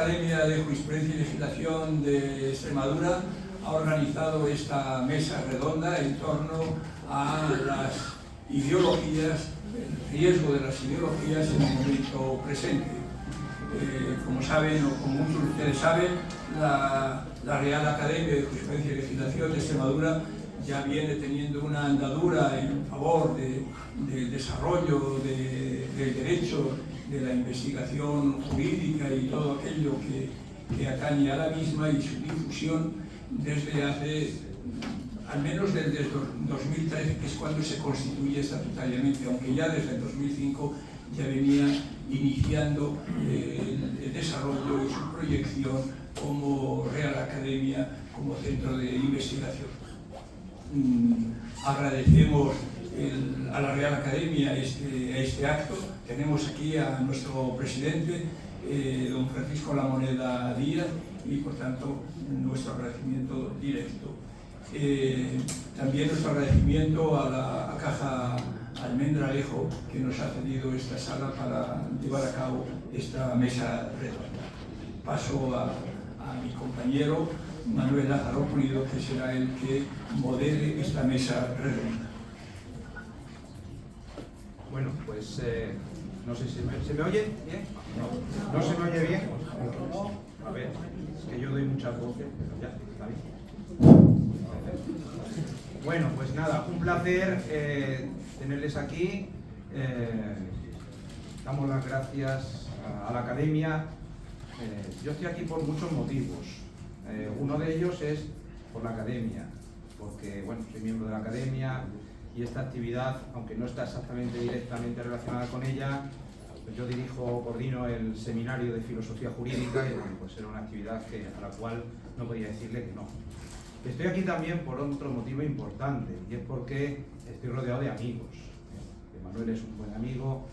Academia de Jurisprudencia y Legislación de Extremadura ha organizado esta mesa redonda en torno a las ideologías, el riesgo de las ideologías en el momento presente. Como saben, o como muchos de ustedes saben, la Real Academia de Jurisprudencia y Legislación de Extremadura ya viene teniendo una andadura en favor del desarrollo del derecho, de la investigación jurídica y todo aquello que atañe a la misma y su difusión desde hace, al menos desde el 2013, que es cuando se constituye estatutariamente, aunque ya desde el 2005 ya venía iniciando el desarrollo y su proyección como Real Academia, como centro de investigación. Agradecemos a la Real Academia este acto. Tenemos aquí a nuestro presidente, don Francisco La Moneda Díaz, y por tanto nuestro agradecimiento directo. También nuestro agradecimiento a la Caja Almendralejo, que nos ha cedido esta sala para llevar a cabo esta mesa redonda. Paso a mi compañero Manuel Lázaro Pulido, que será el que modere esta mesa redonda. Bueno, pues no sé si ¿se me oye bien? ¿No se me oye bien? A ver, es que yo doy muchas voces, pero ya, está bien. Bueno, pues nada, un placer tenerles aquí. Damos las gracias a la Academia. Yo estoy aquí por muchos motivos. Uno de ellos es por la Academia, porque bueno, soy miembro de la Academia y esta actividad, aunque no está exactamente directamente relacionada con ella, pues yo coordino el seminario de filosofía jurídica y bueno, pues era una actividad a la cual no podía decirle que no. Estoy aquí también por otro motivo importante, y es porque estoy rodeado de amigos. Manuel es un buen amigo,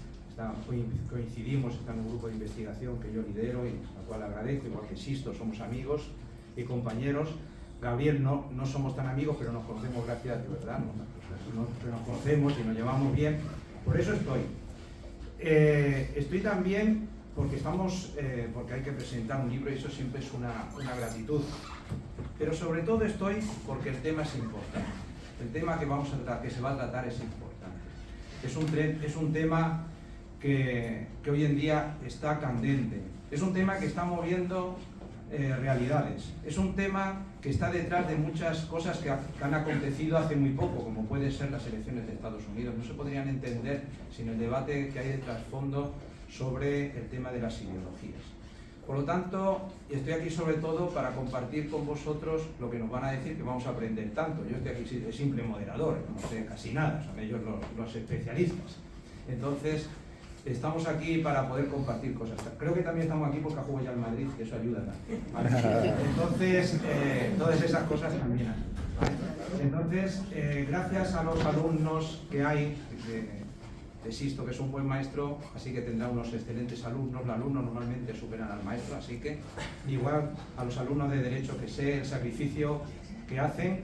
coincidimos, está en un grupo de investigación que yo lidero y al cual agradezco, igual que Sisto, somos amigos y compañeros. Gabriel no somos tan amigos, pero nos conocemos gracias a Dios, ¿verdad? Nos conocemos y nos llevamos bien, por eso estoy. Estoy también porque porque hay que presentar un libro y eso siempre es una gratitud. Pero sobre todo estoy porque el tema es importante. El tema que se va a tratar es importante. Es un tema que hoy en día está candente. Es un tema que está moviendo realidades. Es un tema que está detrás de muchas cosas que han acontecido hace muy poco, como pueden ser las elecciones de Estados Unidos. No se podrían entender sin el debate que hay de trasfondo sobre el tema de las ideologías. Por lo tanto, estoy aquí sobre todo para compartir con vosotros lo que nos van a decir, que vamos a aprender tanto. Yo estoy aquí de simple moderador, no sé casi nada, son ellos los especialistas. Entonces, estamos aquí para poder compartir cosas. Creo que también estamos aquí porque ha jugado ya el Madrid, que eso ayuda también. Entonces, todas esas cosas también ayudan, ¿vale? Entonces, gracias a los alumnos que hay de Sisto, que es un buen maestro, así que tendrá unos excelentes alumnos. Los alumnos normalmente superan al maestro, así que igual a los alumnos de Derecho, que sé el sacrificio que hacen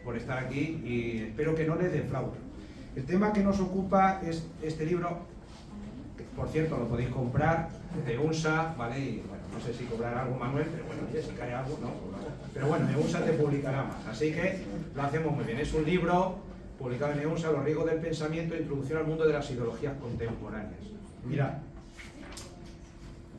por estar aquí, y espero que no les defrauden. El tema que nos ocupa es este libro, que por cierto lo podéis comprar de UNSA, ¿vale? Y bueno, no sé si cobrará algo Manuel, pero bueno, si cae algo, no. Pero bueno, EUNSA te publicará más, así que lo hacemos muy bien. Es un libro publicado en EUNSA, Los riesgos del pensamiento, Introducción al mundo de las ideologías contemporáneas. Mirad,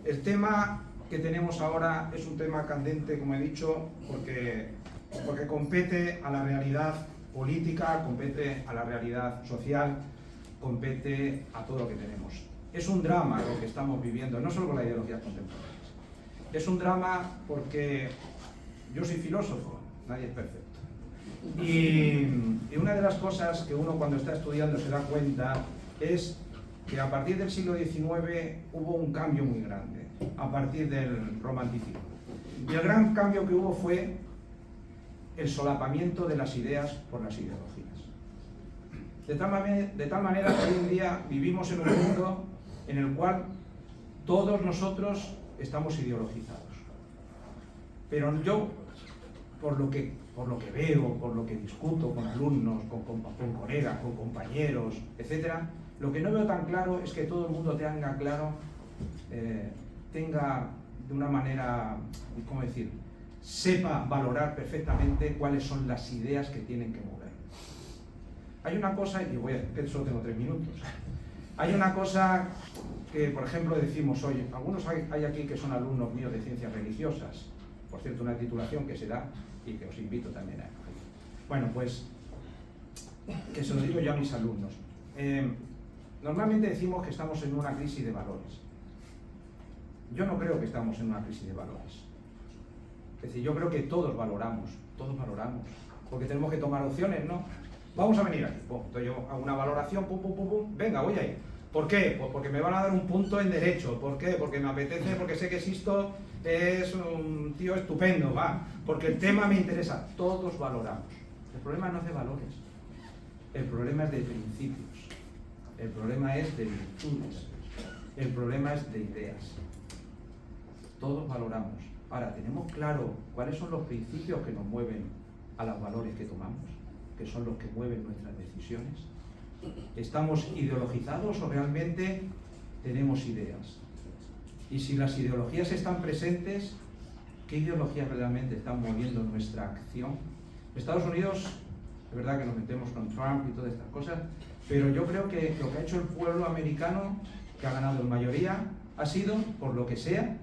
el tema que tenemos ahora es un tema candente, como he dicho, porque compete a la realidad política, compete a la realidad social, compete a todo lo que tenemos. Es un drama lo que estamos viviendo, no solo con las ideologías contemporáneas. Es un drama porque yo soy filósofo, nadie es perfecto. Y una de las cosas que uno cuando está estudiando se da cuenta es que a partir del siglo XIX hubo un cambio muy grande, a partir del romanticismo. Y el gran cambio que hubo fue el solapamiento de las ideas por las ideologías. De tal manera que hoy en día vivimos en un mundo en el cual todos nosotros estamos ideologizados. Pero yo, por lo que veo, por lo que discuto con alumnos, con colegas, con compañeros, etc., lo que no veo tan claro es que todo el mundo tenga claro, tenga de una manera, ¿cómo decir?, sepa valorar perfectamente cuáles son las ideas que tienen que mover. Hay una cosa, y que solo tengo 3 minutos, hay una cosa que, por ejemplo, decimos hoy, algunos hay aquí que son alumnos míos de ciencias religiosas, por cierto, una titulación que se da y que os invito también a coger. Bueno, pues, que se lo digo yo a mis alumnos. Normalmente decimos que estamos en una crisis de valores. Yo no creo que estamos en una crisis de valores. Es decir, yo creo que todos valoramos, porque tenemos que tomar opciones, ¿no? Vamos a venir aquí, entonces yo hago una valoración, venga, voy a ir. ¿Por qué? Pues porque me van a dar un punto en derecho. ¿Por qué? Porque me apetece, porque sé que Sisto es un tío estupendo, va. Porque el tema me interesa. Todos valoramos. El problema no es de valores. El problema es de principios. El problema es de virtudes. El problema es de ideas. Todos valoramos. Ahora, ¿tenemos claro cuáles son los principios que nos mueven a los valores que tomamos? Que son los que mueven nuestras decisiones. ¿Estamos ideologizados o realmente tenemos ideas? Y si las ideologías están presentes, ¿qué ideologías realmente están moviendo nuestra acción? En Estados Unidos, es verdad que nos metemos con Trump y todas estas cosas, pero yo creo que lo que ha hecho el pueblo americano, que ha ganado en mayoría, ha sido, por lo que sea,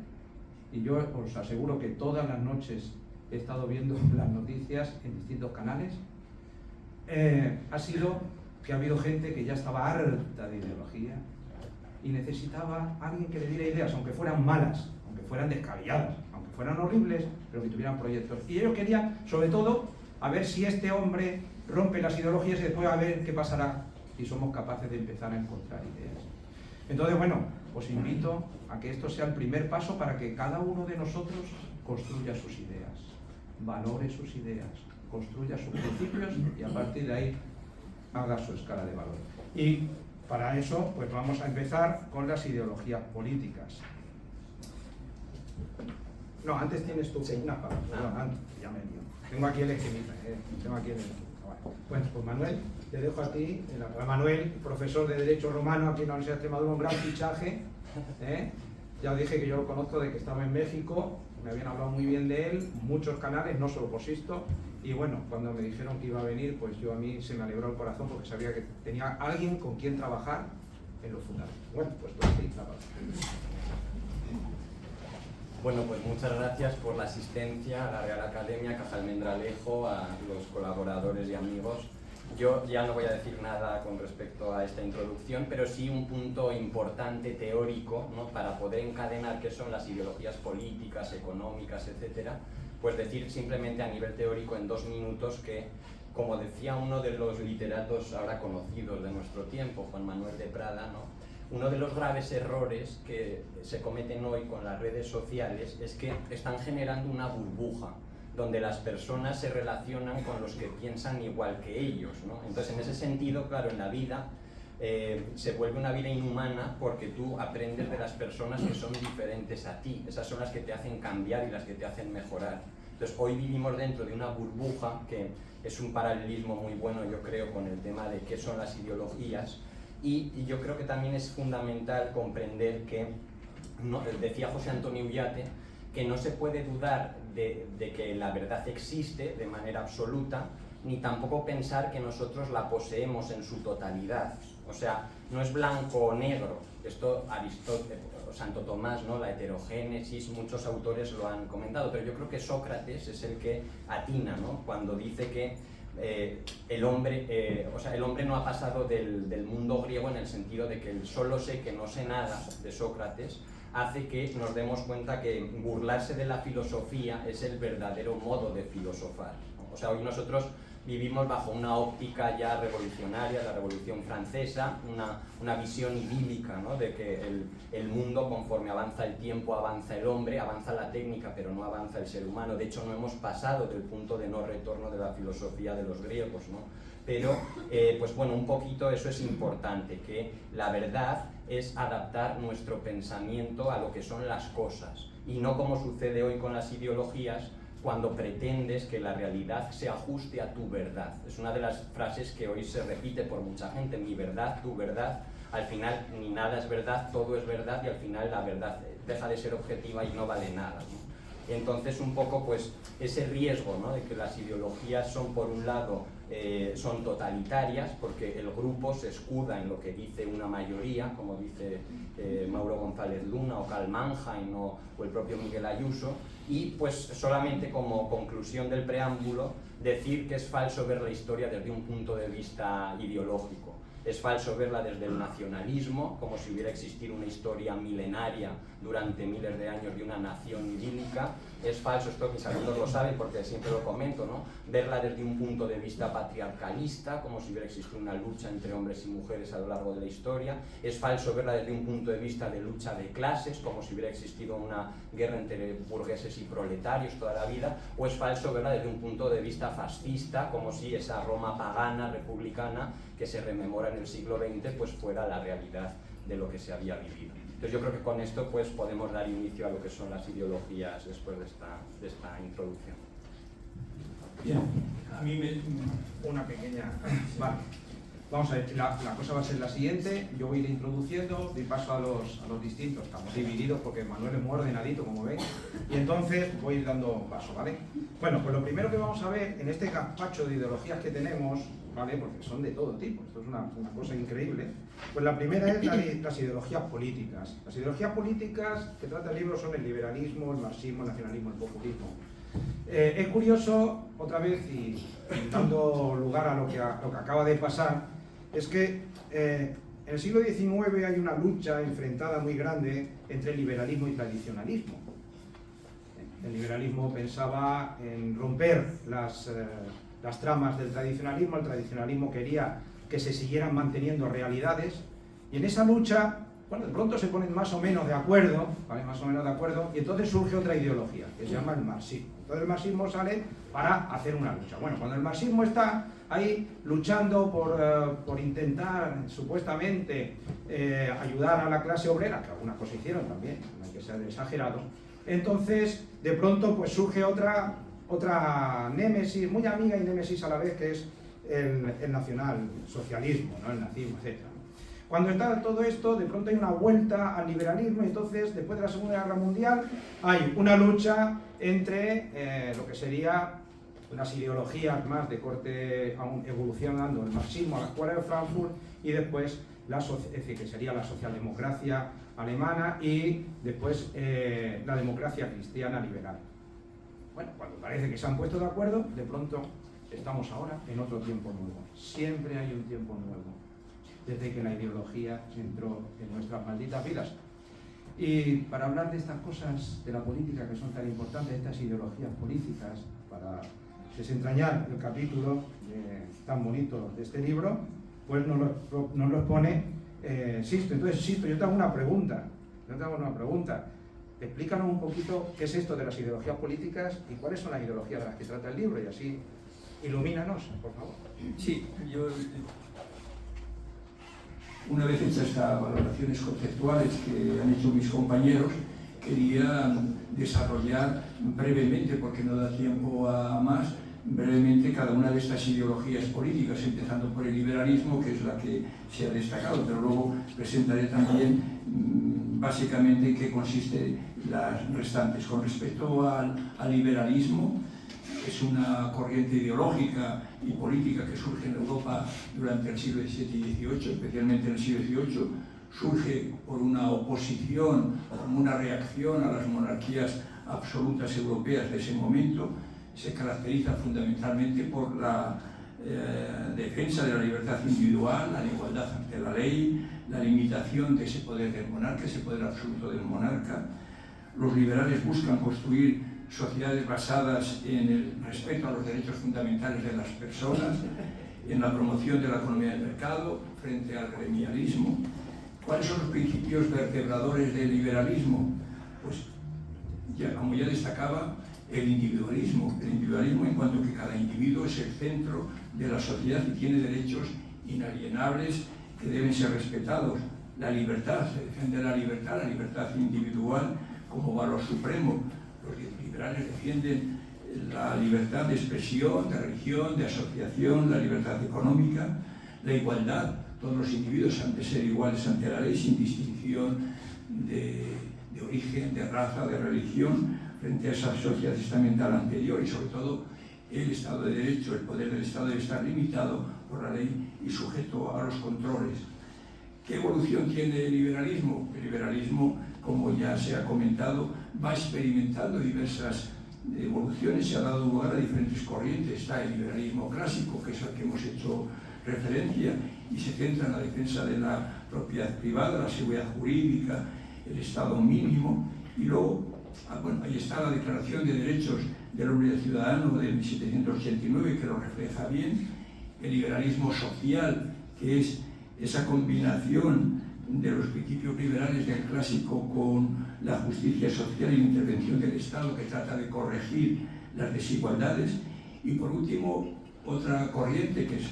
y yo os aseguro que todas las noches he estado viendo las noticias en distintos canales, ha sido que ha habido gente que ya estaba harta de ideología y necesitaba a alguien que le diera ideas, aunque fueran malas, aunque fueran descabelladas, aunque fueran horribles, pero que tuvieran proyectos. Y ellos querían, sobre todo, a ver si este hombre rompe las ideologías y después a ver qué pasará si somos capaces de empezar a encontrar ideas. Entonces, bueno, os invito a que esto sea el primer paso para que cada uno de nosotros construya sus ideas, valore sus ideas, construya sus principios y a partir de ahí haga su escala de valor. Y para eso, pues vamos a empezar con las ideologías políticas. No, antes tienes tú una palabra. No, antes, ya me lío. Tengo aquí el esquemita. Bueno, pues Manuel, te dejo a ti. Manuel, profesor de Derecho Romano aquí en la Universidad de Extremadura, un gran fichaje. Ya os dije que yo lo conozco de que estaba en México, me habían hablado muy bien de él, muchos canales, no solo por Sisto. Y bueno, cuando me dijeron que iba a venir, pues yo a mí se me alegró el corazón porque sabía que tenía alguien con quien trabajar en lo fundamental. Bueno, pues la palabra. Bueno, pues muchas gracias por la asistencia a la Real Academia, Caja Almendralejo, a los colaboradores y amigos. Yo ya no voy a decir nada con respecto a esta introducción, pero sí un punto importante teórico, ¿no?, para poder encadenar qué son las ideologías políticas, económicas, etcétera. Pues decir simplemente a nivel teórico en 2 minutos que, como decía uno de los literatos ahora conocidos de nuestro tiempo, Juan Manuel de Prada, ¿no?, uno de los graves errores que se cometen hoy con las redes sociales es que están generando una burbuja donde las personas se relacionan con los que piensan igual que ellos, ¿no? Entonces, en ese sentido, claro, en la vida se vuelve una vida inhumana porque tú aprendes de las personas que son diferentes a ti. Esas son las que te hacen cambiar y las que te hacen mejorar. Entonces, hoy vivimos dentro de una burbuja que es un paralelismo muy bueno, yo creo, con el tema de qué son las ideologías. Y yo creo que también es fundamental comprender que, decía José Antonio Ullate, que no se puede dudar de que la verdad existe de manera absoluta, ni tampoco pensar que nosotros la poseemos en su totalidad. O sea, no es blanco o negro. Esto Aristóteles, Santo Tomás, ¿no?, la heterogénesis, muchos autores lo han comentado, pero yo creo que Sócrates es el que atina, ¿no?, cuando dice que el hombre no ha pasado del mundo griego en el sentido de que el solo sé que no sé nada de Sócrates hace que nos demos cuenta que burlarse de la filosofía es el verdadero modo de filosofar, ¿no? O sea, hoy nosotros vivimos bajo una óptica ya revolucionaria, la Revolución Francesa, una visión idílica, ¿no?, de que el mundo, conforme avanza el tiempo, avanza el hombre, avanza la técnica, pero no avanza el ser humano. De hecho, no hemos pasado del punto de no retorno de la filosofía de los griegos, ¿no? Pero, pues bueno, un poquito eso es importante, que la verdad es adaptar nuestro pensamiento a lo que son las cosas, y no como sucede hoy con las ideologías, cuando pretendes que la realidad se ajuste a tu verdad. Es una de las frases que hoy se repite por mucha gente: mi verdad, tu verdad. Al final ni nada es verdad, todo es verdad, y al final la verdad deja de ser objetiva y no vale nada, ¿no? Entonces, un poco, pues, ese riesgo, ¿no?, de que las ideologías son, por un lado, son totalitarias, porque el grupo se escuda en lo que dice una mayoría, como dice Mauro González Luna o Karl Mannheim o el propio Miguel Ayuso, y pues solamente como conclusión del preámbulo, decir que es falso ver la historia desde un punto de vista ideológico. Es falso verla desde el nacionalismo, como si hubiera existido una historia milenaria durante miles de años de una nación idílica. Es falso, esto mis alumnos lo saben porque siempre lo comento, ¿no?, verla desde un punto de vista patriarcalista, como si hubiera existido una lucha entre hombres y mujeres a lo largo de la historia. Es falso verla desde un punto de vista de lucha de clases, como si hubiera existido una guerra entre burgueses y proletarios toda la vida. O es falso verla desde un punto de vista fascista, como si esa Roma pagana, republicana, que se rememora en el siglo XX, pues fuera la realidad de lo que se había vivido. Entonces yo creo que con esto pues podemos dar inicio a lo que son las ideologías después de esta introducción. Bien, a mí Una pequeña... Vale. Vamos a ver, la cosa va a ser la siguiente. Yo voy a ir introduciendo, doy paso a los distintos. Estamos divididos porque Manuel es muy ordenadito, como veis. Y entonces voy a ir dando paso, ¿vale? Bueno, pues lo primero que vamos a ver en este gazpacho de ideologías que tenemos, ¿vale?, porque son de todo tipo, esto es una cosa increíble. Pues la primera es las ideologías políticas. Las ideologías políticas que trata el libro son el liberalismo, el marxismo, el nacionalismo, el populismo. Es curioso, otra vez, y dando lugar a lo que acaba de pasar, es que en el siglo XIX hay una lucha enfrentada muy grande entre liberalismo y tradicionalismo. El liberalismo pensaba en romper las tramas del tradicionalismo, el tradicionalismo quería que se siguieran manteniendo realidades, y en esa lucha, bueno, de pronto se ponen más o menos de acuerdo, ¿vale?, más o menos de acuerdo, y entonces surge otra ideología, que se llama el marxismo. Entonces el marxismo sale para hacer una lucha. Bueno, cuando el marxismo está ahí luchando por intentar, supuestamente, ayudar a la clase obrera, que algunas cosas hicieron también, no hay que ser exagerado, entonces, de pronto, pues surge otra némesis, muy amiga y némesis a la vez, que es el nacionalsocialismo, ¿no?, el nazismo, etc. Cuando está todo esto, de pronto hay una vuelta al liberalismo, y entonces, después de la Segunda Guerra Mundial, hay una lucha entre lo que sería las ideologías más de corte, aún evolucionando, el marxismo a la escuela de Frankfurt, y después es decir, que sería la socialdemocracia alemana y después la democracia cristiana liberal. Bueno, cuando parece que se han puesto de acuerdo, de pronto estamos ahora en otro tiempo nuevo. Siempre hay un tiempo nuevo, desde que la ideología entró en nuestras malditas vidas. Y para hablar de estas cosas de la política que son tan importantes, estas ideologías políticas, para desentrañar el capítulo tan bonito de este libro, pues nos lo expone Sisto. Entonces, Sisto, yo te hago una pregunta. Explícanos un poquito qué es esto de las ideologías políticas y cuáles son las ideologías de las que trata el libro, y así ilumínanos, por favor. Sí, yo, una vez hechas estas valoraciones conceptuales que han hecho mis compañeros, quería desarrollar brevemente, porque no da tiempo a más, brevemente cada una de estas ideologías políticas, empezando por el liberalismo, que es la que se ha destacado, pero luego presentaré también básicamente en qué consiste las restantes. Con respecto al liberalismo, es una corriente ideológica y política que surge en Europa durante el siglo XVII y XVIII, especialmente en el siglo XVIII, surge por una oposición, como una reacción a las monarquías absolutas europeas de ese momento. Se caracteriza fundamentalmente por la defensa de la libertad individual, la igualdad ante la ley, la limitación de ese poder del monarca, ese poder absoluto del monarca. Los liberales buscan construir sociedades basadas en el respeto a los derechos fundamentales de las personas, en la promoción de la economía de mercado frente al gremialismo. ¿Cuáles son los principios vertebradores del liberalismo? Pues, como ya destacaba, el individualismo en cuanto que cada individuo es el centro de la sociedad y tiene derechos inalienables que deben ser respetados. La libertad, se defiende la libertad individual como valor supremo. Los liberales defienden la libertad de expresión, de religión, de asociación, la libertad económica, la igualdad. Todos los individuos han de ser iguales ante la ley sin distinción de de origen, de raza, de religión, frente a esa sociedad estamental anterior, y sobre todo el Estado de Derecho, el poder del Estado debe estar limitado por la ley y sujeto a los controles. ¿Qué evolución tiene el liberalismo? El liberalismo, como ya se ha comentado, va experimentando diversas evoluciones, se ha dado lugar a diferentes corrientes. Está el liberalismo clásico, que es al que hemos hecho referencia, y se centra en la defensa de la propiedad privada, la seguridad jurídica, el Estado mínimo, y luego, bueno, ahí está la Declaración de Derechos del Hombre y del Ciudadano de 1789, que lo refleja bien, el liberalismo social, que es esa combinación de los principios liberales del clásico con la justicia social y la intervención del Estado, que trata de corregir las desigualdades. Y por último, otra corriente, que es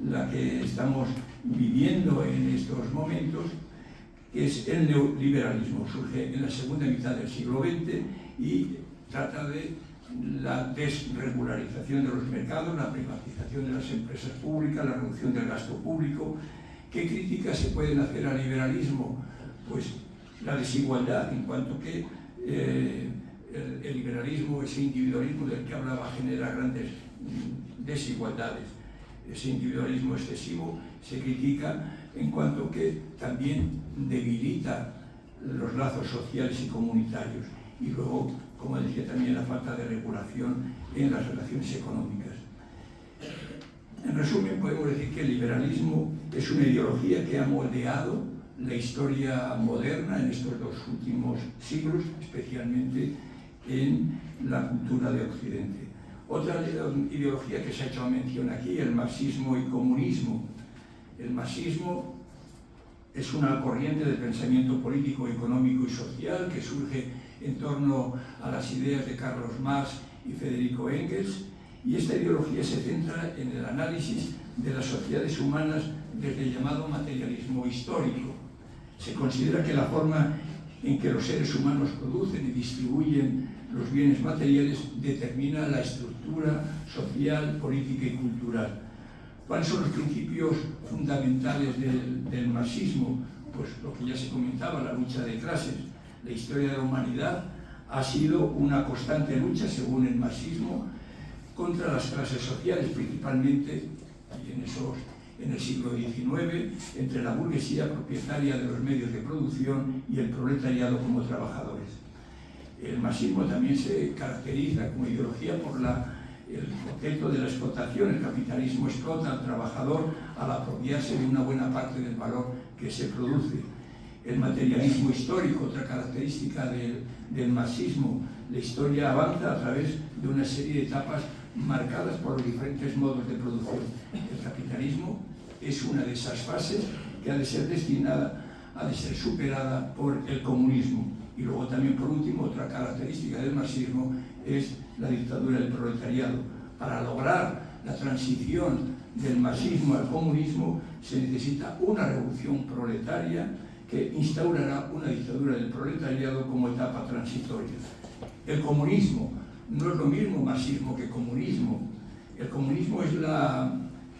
la que estamos viviendo en estos momentos, que es el neoliberalismo. Surge en la segunda mitad del siglo XX y trata de la desregularización de los mercados, la privatización de las empresas públicas, la reducción del gasto público. ¿Qué críticas se pueden hacer al liberalismo? Pues la desigualdad, en cuanto que el liberalismo, ese individualismo del que hablaba, genera grandes desigualdades. Ese individualismo excesivo se critica en cuanto que también debilita los lazos sociales y comunitarios. Y luego, como decía, también la falta de regulación en las relaciones económicas. En resumen, podemos decir que el liberalismo es una ideología que ha moldeado la historia moderna en estos dos últimos siglos, especialmente en la cultura de Occidente. Otra ideología que se ha hecho mención aquí, el marxismo y comunismo. El marxismo es una corriente de pensamiento político, económico y social que surge en torno a las ideas de Carlos Marx y Federico Engels, y esta ideología se centra en el análisis de las sociedades humanas desde el llamado materialismo histórico. Se considera que la forma en que los seres humanos producen y distribuyen los bienes materiales determina la estructura social, política y cultural. ¿Cuáles son los principios fundamentales del marxismo? Pues lo que ya se comentaba, la lucha de clases. La historia de la humanidad ha sido una constante lucha, según el marxismo, contra las clases sociales, principalmente en el siglo XIX, entre la burguesía propietaria de los medios de producción y el proletariado como trabajadores. El marxismo también se caracteriza como ideología por el concepto de la explotación. El capitalismo explota al trabajador al apropiarse de una buena parte del valor que se produce. El materialismo histórico, otra característica del marxismo. La historia avanza a través de una serie de etapas marcadas por los diferentes modos de producción. El capitalismo es una de esas fases que ha de ser destinada a de ser superada por el comunismo. Y luego también, por último, otra característica del marxismo es la dictadura del proletariado. Para lograr la transición del marxismo al comunismo se necesita una revolución proletaria que instaurará una dictadura del proletariado como etapa transitoria. El comunismo no es lo mismo marxismo que comunismo. El comunismo es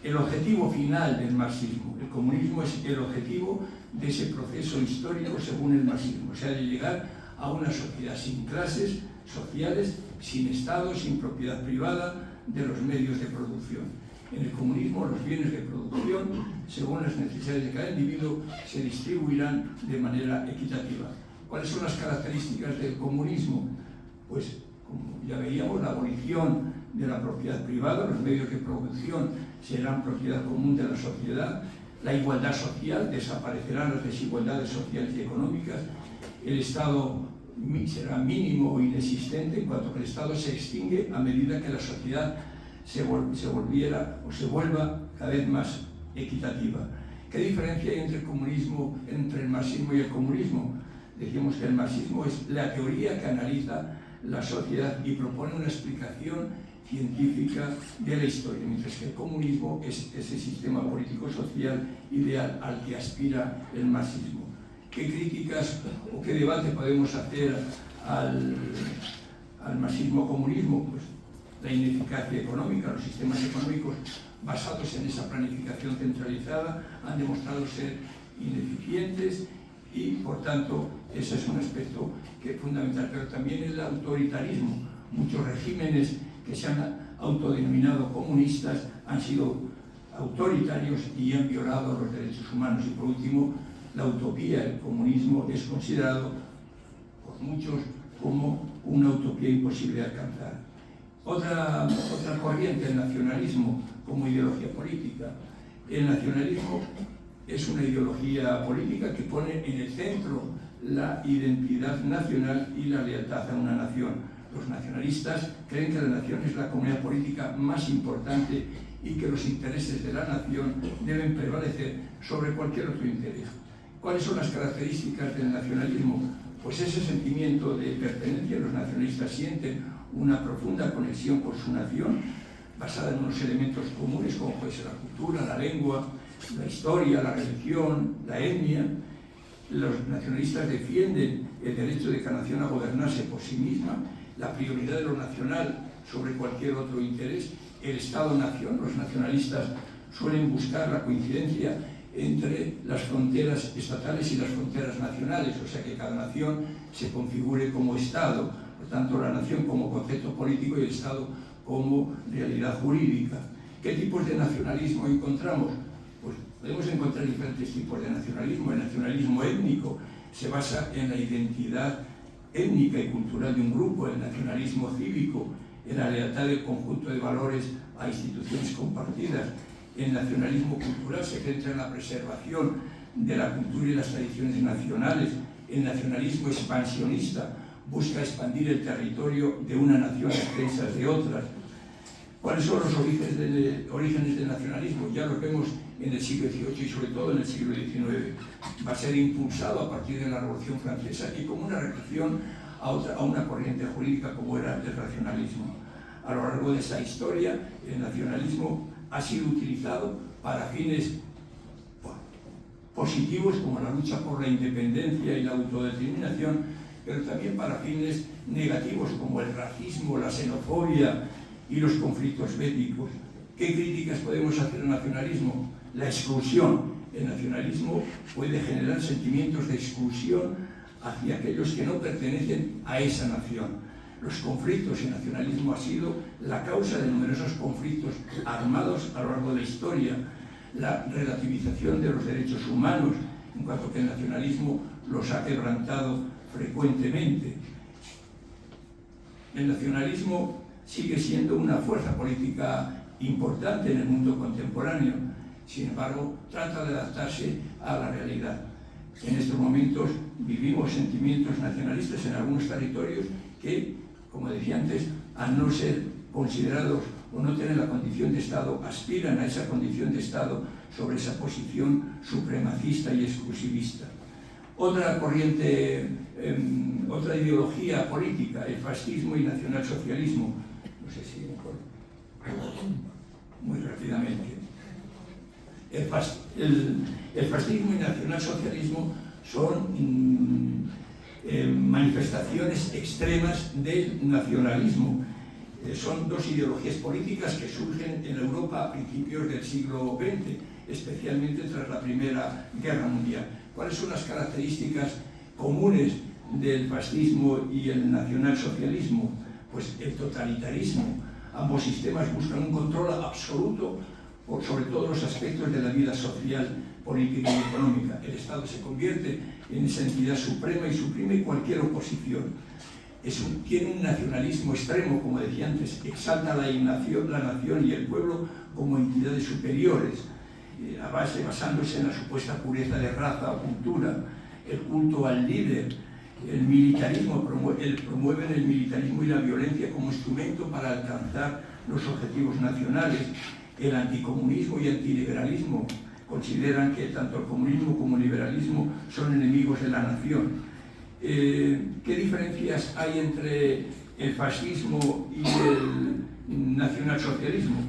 el objetivo final del marxismo. El comunismo es el objetivo de ese proceso histórico según el marxismo. O sea, de llegar a una sociedad sin clases sociales, sin Estado, sin propiedad privada de los medios de producción. En el comunismo, los bienes de producción, según las necesidades de cada individuo, se distribuirán de manera equitativa. ¿Cuáles son las características del comunismo? Pues, como ya veíamos, la abolición de la propiedad privada, los medios de producción serán propiedad común de la sociedad, la igualdad social, desaparecerán las desigualdades sociales y económicas, el Estado será mínimo o inexistente, en cuanto que el Estado se extingue a medida que la sociedad se vuelva cada vez más equitativa. ¿Qué diferencia hay entre el marxismo y el comunismo? Decimos que el marxismo es la teoría que analiza la sociedad y propone una explicación científica de la historia, mientras que el comunismo es ese sistema político-social ideal al que aspira el marxismo. ¿Qué críticas o qué debate podemos hacer al marxismo-comunismo? Pues la ineficacia económica. Los sistemas económicos basados en esa planificación centralizada han demostrado ser ineficientes y, por tanto, ese es un aspecto que es fundamental. Pero también el autoritarismo. Muchos regímenes que se han autodenominado comunistas han sido autoritarios y han violado los derechos humanos. Y, por último, la utopía, el comunismo, es considerado por muchos como una utopía imposible de alcanzar. Otra corriente, el nacionalismo como ideología política. El nacionalismo es una ideología política que pone en el centro la identidad nacional y la lealtad a una nación. Los nacionalistas creen que la nación es la comunidad política más importante y que los intereses de la nación deben prevalecer sobre cualquier otro interés. ¿Cuáles son las características del nacionalismo? Pues ese sentimiento de pertenencia. Los nacionalistas sienten una profunda conexión con su nación, basada en unos elementos comunes como puede ser la cultura, la lengua, la historia, la religión, la etnia. Los nacionalistas defienden el derecho de cada nación a gobernarse por sí misma, la prioridad de lo nacional sobre cualquier otro interés, el Estado-nación. Los nacionalistas suelen buscar la coincidencia entre las fronteras estatales y las fronteras nacionales, o sea que cada nación se configure como Estado, por tanto la nación como concepto político y el Estado como realidad jurídica. ¿Qué tipos de nacionalismo encontramos? Pues podemos encontrar diferentes tipos de nacionalismo. El nacionalismo étnico se basa en la identidad étnica y cultural de un grupo. El nacionalismo cívico en la lealtad del conjunto de valores a instituciones compartidas. El nacionalismo cultural se centra en la preservación de la cultura y las tradiciones nacionales. El nacionalismo expansionista busca expandir el territorio de una nación a expensas de otras. ¿Cuáles son los orígenes del nacionalismo? Ya los vemos en el siglo XVIII y sobre todo en el siglo XIX. Va a ser impulsado a partir de la Revolución Francesa y como una reacción a una corriente jurídica como era el racionalismo. A lo largo de esa historia, el nacionalismo ha sido utilizado para fines positivos como la lucha por la independencia y la autodeterminación, pero también para fines negativos como el racismo, la xenofobia y los conflictos bélicos. ¿Qué críticas podemos hacer al nacionalismo? La exclusión. El nacionalismo puede generar sentimientos de exclusión hacia aquellos que no pertenecen a esa nación. Los conflictos, el nacionalismo ha sido la causa de numerosos conflictos armados a lo largo de la historia. La relativización de los derechos humanos, en cuanto que el nacionalismo los ha quebrantado frecuentemente. El nacionalismo sigue siendo una fuerza política importante en el mundo contemporáneo, sin embargo, trata de adaptarse a la realidad. En estos momentos vivimos sentimientos nacionalistas en algunos territorios que, como decía antes, al no ser considerados o no tener la condición de Estado, aspiran a esa condición de Estado sobre esa posición supremacista y exclusivista. Otra corriente, otra ideología política, el fascismo y nacionalsocialismo. No sé si mejor. Muy rápidamente. El fascismo y nacionalsocialismo son manifestaciones extremas del nacionalismo. Son dos ideologías políticas que surgen en Europa a principios del siglo XX, especialmente tras la Primera Guerra Mundial. ¿Cuáles son las características comunes del fascismo y el nacionalsocialismo? Pues el totalitarismo. Ambos sistemas buscan un control absoluto sobre todos los aspectos de la vida social, política y económica. El Estado se convierte en esa entidad suprema y suprime cualquier oposición. Tiene un nacionalismo extremo, como decía antes, exalta la nación y el pueblo como entidades superiores, basándose en la supuesta pureza de raza o cultura, el culto al líder, el militarismo, promueven el militarismo y la violencia como instrumento para alcanzar los objetivos nacionales, el anticomunismo y antiliberalismo. Consideran que tanto el comunismo como el liberalismo son enemigos de la nación. ¿Qué diferencias hay entre el fascismo y el nacionalsocialismo?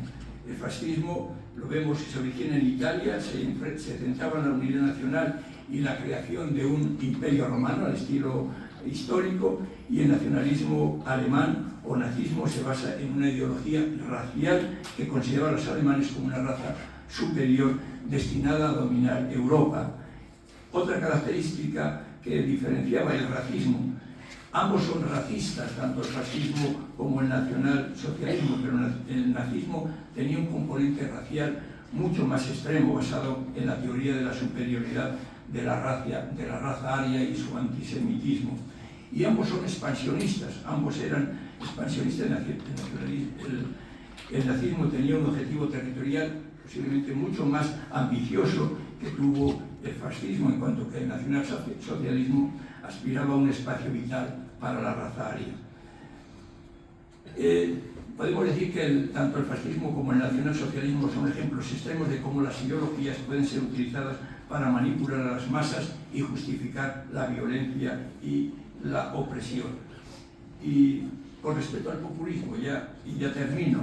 El fascismo, lo vemos, se origina en Italia, se centraba en la unidad nacional y la creación de un imperio romano al estilo histórico, y el nacionalismo alemán o nazismo se basa en una ideología racial que consideraba a los alemanes como una raza superior destinada a dominar Europa. Otra característica que diferenciaba el racismo: ambos son racistas, tanto el fascismo como el nacionalsocialismo, pero el nazismo tenía un componente racial mucho más extremo, basado en la teoría de la superioridad de la raza aria y su antisemitismo. Y ambos son expansionistas, ambos eran expansionistas. El nazismo tenía un objetivo territorial posiblemente mucho más ambicioso que tuvo el fascismo, en cuanto que el nacionalsocialismo aspiraba a un espacio vital para la raza aria. Podemos decir que tanto el fascismo como el nacionalsocialismo son ejemplos extremos de cómo las ideologías pueden ser utilizadas para manipular a las masas y justificar la violencia y la opresión. Y con respecto al populismo, ya termino,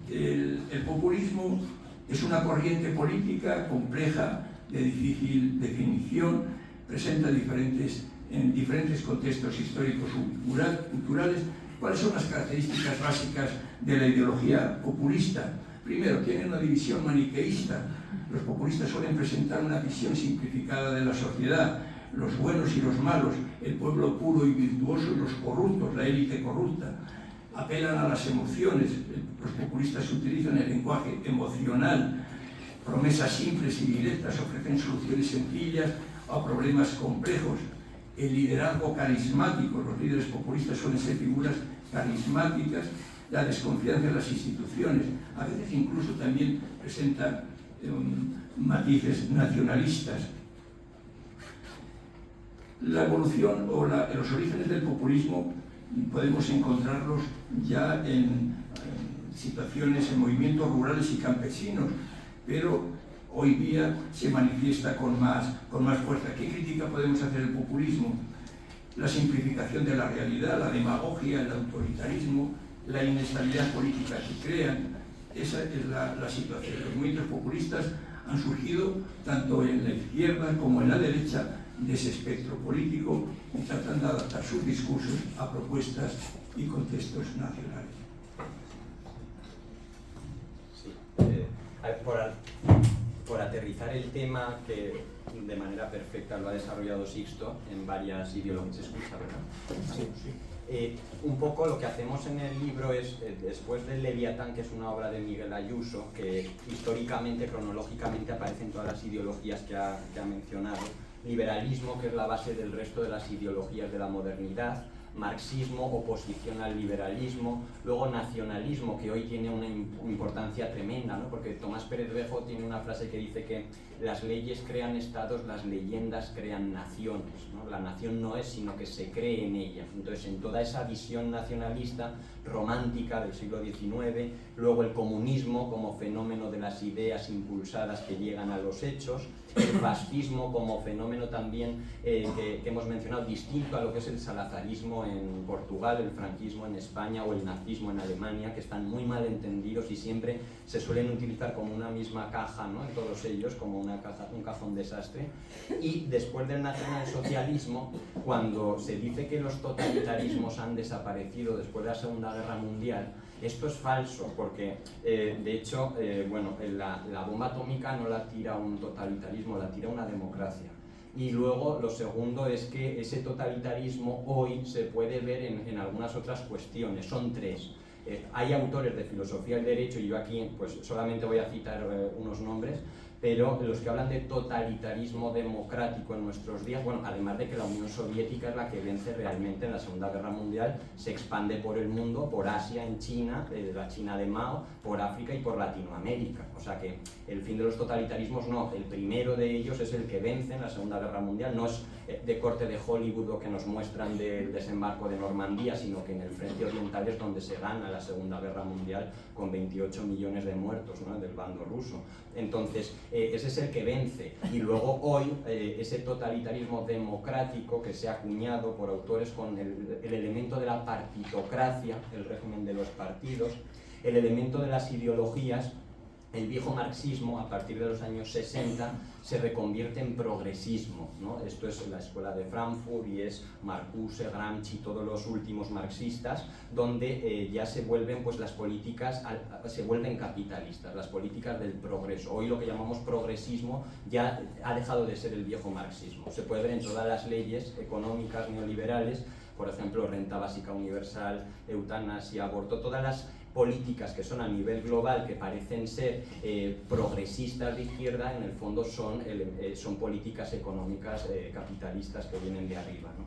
el populismo es una corriente política compleja, de difícil definición, presenta en diferentes contextos históricos y culturales. ¿Cuáles son las características básicas de la ideología populista? Primero, tiene una división maniqueísta. Los populistas suelen presentar una visión simplificada de la sociedad: los buenos y los malos, el pueblo puro y virtuoso y los corruptos, la élite corrupta. Apelan a las emociones. Los populistas utilizan el lenguaje emocional, promesas simples y directas, ofrecen soluciones sencillas a problemas complejos. El liderazgo carismático: los líderes populistas suelen ser figuras carismáticas. La desconfianza en las instituciones, a veces incluso también presentan matices nacionalistas. La evolución o los orígenes del populismo podemos encontrarlos ya en situaciones, en movimientos rurales y campesinos, pero hoy día se manifiesta con más fuerza. ¿Qué crítica podemos hacer del populismo? La simplificación de la realidad, la demagogia, el autoritarismo, la inestabilidad política que crean. Esa es la situación. Los movimientos populistas han surgido tanto en la izquierda como en la derecha de ese espectro político y tratan de adaptar sus discursos a propuestas y contextos nacionales. Sí. Por aterrizar el tema, que de manera perfecta lo ha desarrollado Sixto en varias ideologías. ¿Se escucha, verdad? Sí, sí. Un poco lo que hacemos en el libro es, después del Leviatán, que es una obra de Miguel Ayuso, que históricamente, cronológicamente aparece en todas las ideologías que ha mencionado: liberalismo, que es la base del resto de las ideologías de la modernidad; marxismo, oposición al liberalismo; luego nacionalismo, que hoy tiene una importancia tremenda, ¿no? Porque Tomás Pérez Vejo tiene una frase que dice que las leyes crean estados, las leyendas crean naciones, ¿no? La nación no es, sino que se cree en ella. Entonces, en toda esa visión nacionalista romántica del siglo XIX, luego el comunismo como fenómeno de las ideas impulsadas que llegan a los hechos; el fascismo como fenómeno también que hemos mencionado, distinto a lo que es el salazarismo en Portugal, el franquismo en España o el nazismo en Alemania, que están muy mal entendidos y siempre se suelen utilizar como una misma caja, ¿no? En todos ellos, como un cajón desastre. Y después del nacionalsocialismo, cuando se dice que los totalitarismos han desaparecido después de la Segunda Guerra Mundial, esto es falso, porque de hecho, la bomba atómica no la tira un totalitarismo, la tira una democracia. Y luego lo segundo es que ese totalitarismo hoy se puede ver en algunas otras cuestiones. Son tres. Hay autores de filosofía del derecho, y yo aquí pues solamente voy a citar unos nombres, pero los que hablan de totalitarismo democrático en nuestros días, bueno, además de que la Unión Soviética es la que vence realmente en la Segunda Guerra Mundial, se expande por el mundo, por Asia, en China, la China de Mao, por África y por Latinoamérica. O sea que el fin de los totalitarismos no, el primero de ellos es el que vence en la Segunda Guerra Mundial, no es de corte de Hollywood lo que nos muestran del desembarco de Normandía, sino que en el frente oriental es donde se gana la Segunda Guerra Mundial con 28 millones de muertos, ¿no? Del bando ruso. Entonces, ese es el que vence. Y luego hoy, ese totalitarismo democrático que se ha acuñado por autores con el elemento de la partitocracia, el régimen de los partidos, el elemento de las ideologías el viejo marxismo, a partir de los años 60, se reconvierte en progresismo, ¿no? Esto es la escuela de Frankfurt y es Marcuse, Gramsci, todos los últimos marxistas, donde ya se vuelven, pues las políticas, se vuelven capitalistas, las políticas del progreso. Hoy lo que llamamos progresismo ya ha dejado de ser el viejo marxismo. Se puede ver en todas las leyes económicas neoliberales, por ejemplo, renta básica universal, eutanasia, aborto, todas las políticas que son a nivel global, que parecen ser progresistas de izquierda, en el fondo son políticas económicas capitalistas que vienen de arriba, ¿no?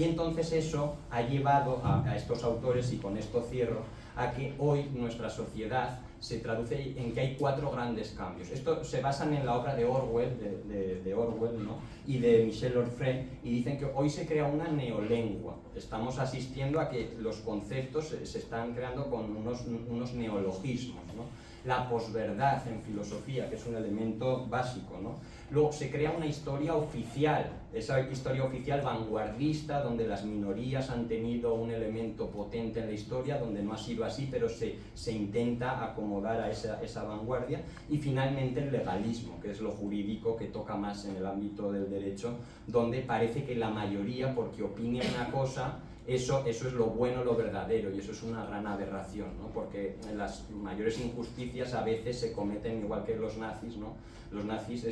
Y entonces eso ha llevado a estos autores, y con esto cierro, a que hoy nuestra sociedad se traduce en que hay 4 grandes cambios. Esto se basan en la obra de Orwell, de Orwell, ¿no? Y de Michel Onfray, y dicen que hoy se crea una neolengua. Estamos asistiendo a que los conceptos se están creando con unos neologismos, ¿no? La posverdad en filosofía, que es un elemento básico, ¿no? Luego se crea una historia oficial, esa historia oficial vanguardista, donde las minorías han tenido un elemento potente en la historia, donde no ha sido así, pero se intenta acomodar a esa vanguardia. Y finalmente el legalismo, que es lo jurídico, que toca más en el ámbito del derecho, donde parece que la mayoría, porque opine una cosa, eso es lo bueno, lo verdadero, y eso es una gran aberración, ¿no? Porque las mayores injusticias a veces se cometen igual que los nazis, ¿no? Los nazis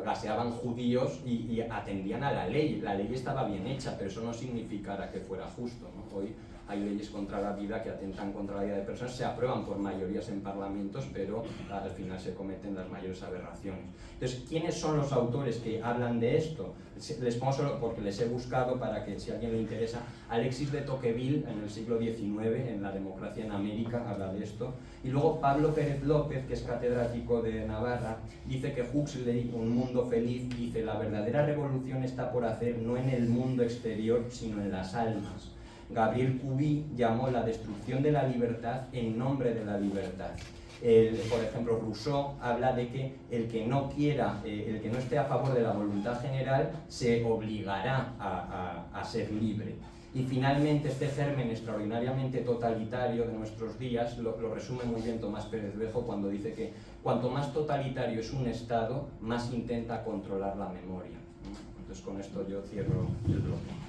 gaseaban judíos y atendían a la ley estaba bien hecha, pero eso no significara que fuera justo, ¿no? Hoy hay leyes contra la vida que atentan contra la vida de personas, se aprueban por mayorías en parlamentos, pero al final se cometen las mayores aberraciones. Entonces, ¿quiénes son los autores que hablan de esto? Les pongo solo porque les he buscado para que, si a alguien le interesa, Alexis de Tocqueville en el siglo XIX, en La democracia en América, habla de esto. Y luego Pablo Pérez López, que es catedrático de Navarra, dice que Huxley, Un mundo feliz, dice: la verdadera revolución está por hacer no en el mundo exterior, sino en las almas. Gabriel Cuby llamó la destrucción de la libertad en nombre de la libertad. Por ejemplo, Rousseau habla de que el que no quiera, el que no esté a favor de la voluntad general, se obligará a ser libre. Y finalmente este germen extraordinariamente totalitario de nuestros días lo resume muy bien Tomás Pérez Bejo cuando dice que cuanto más totalitario es un Estado, más intenta controlar la memoria. Entonces con esto yo cierro el bloque.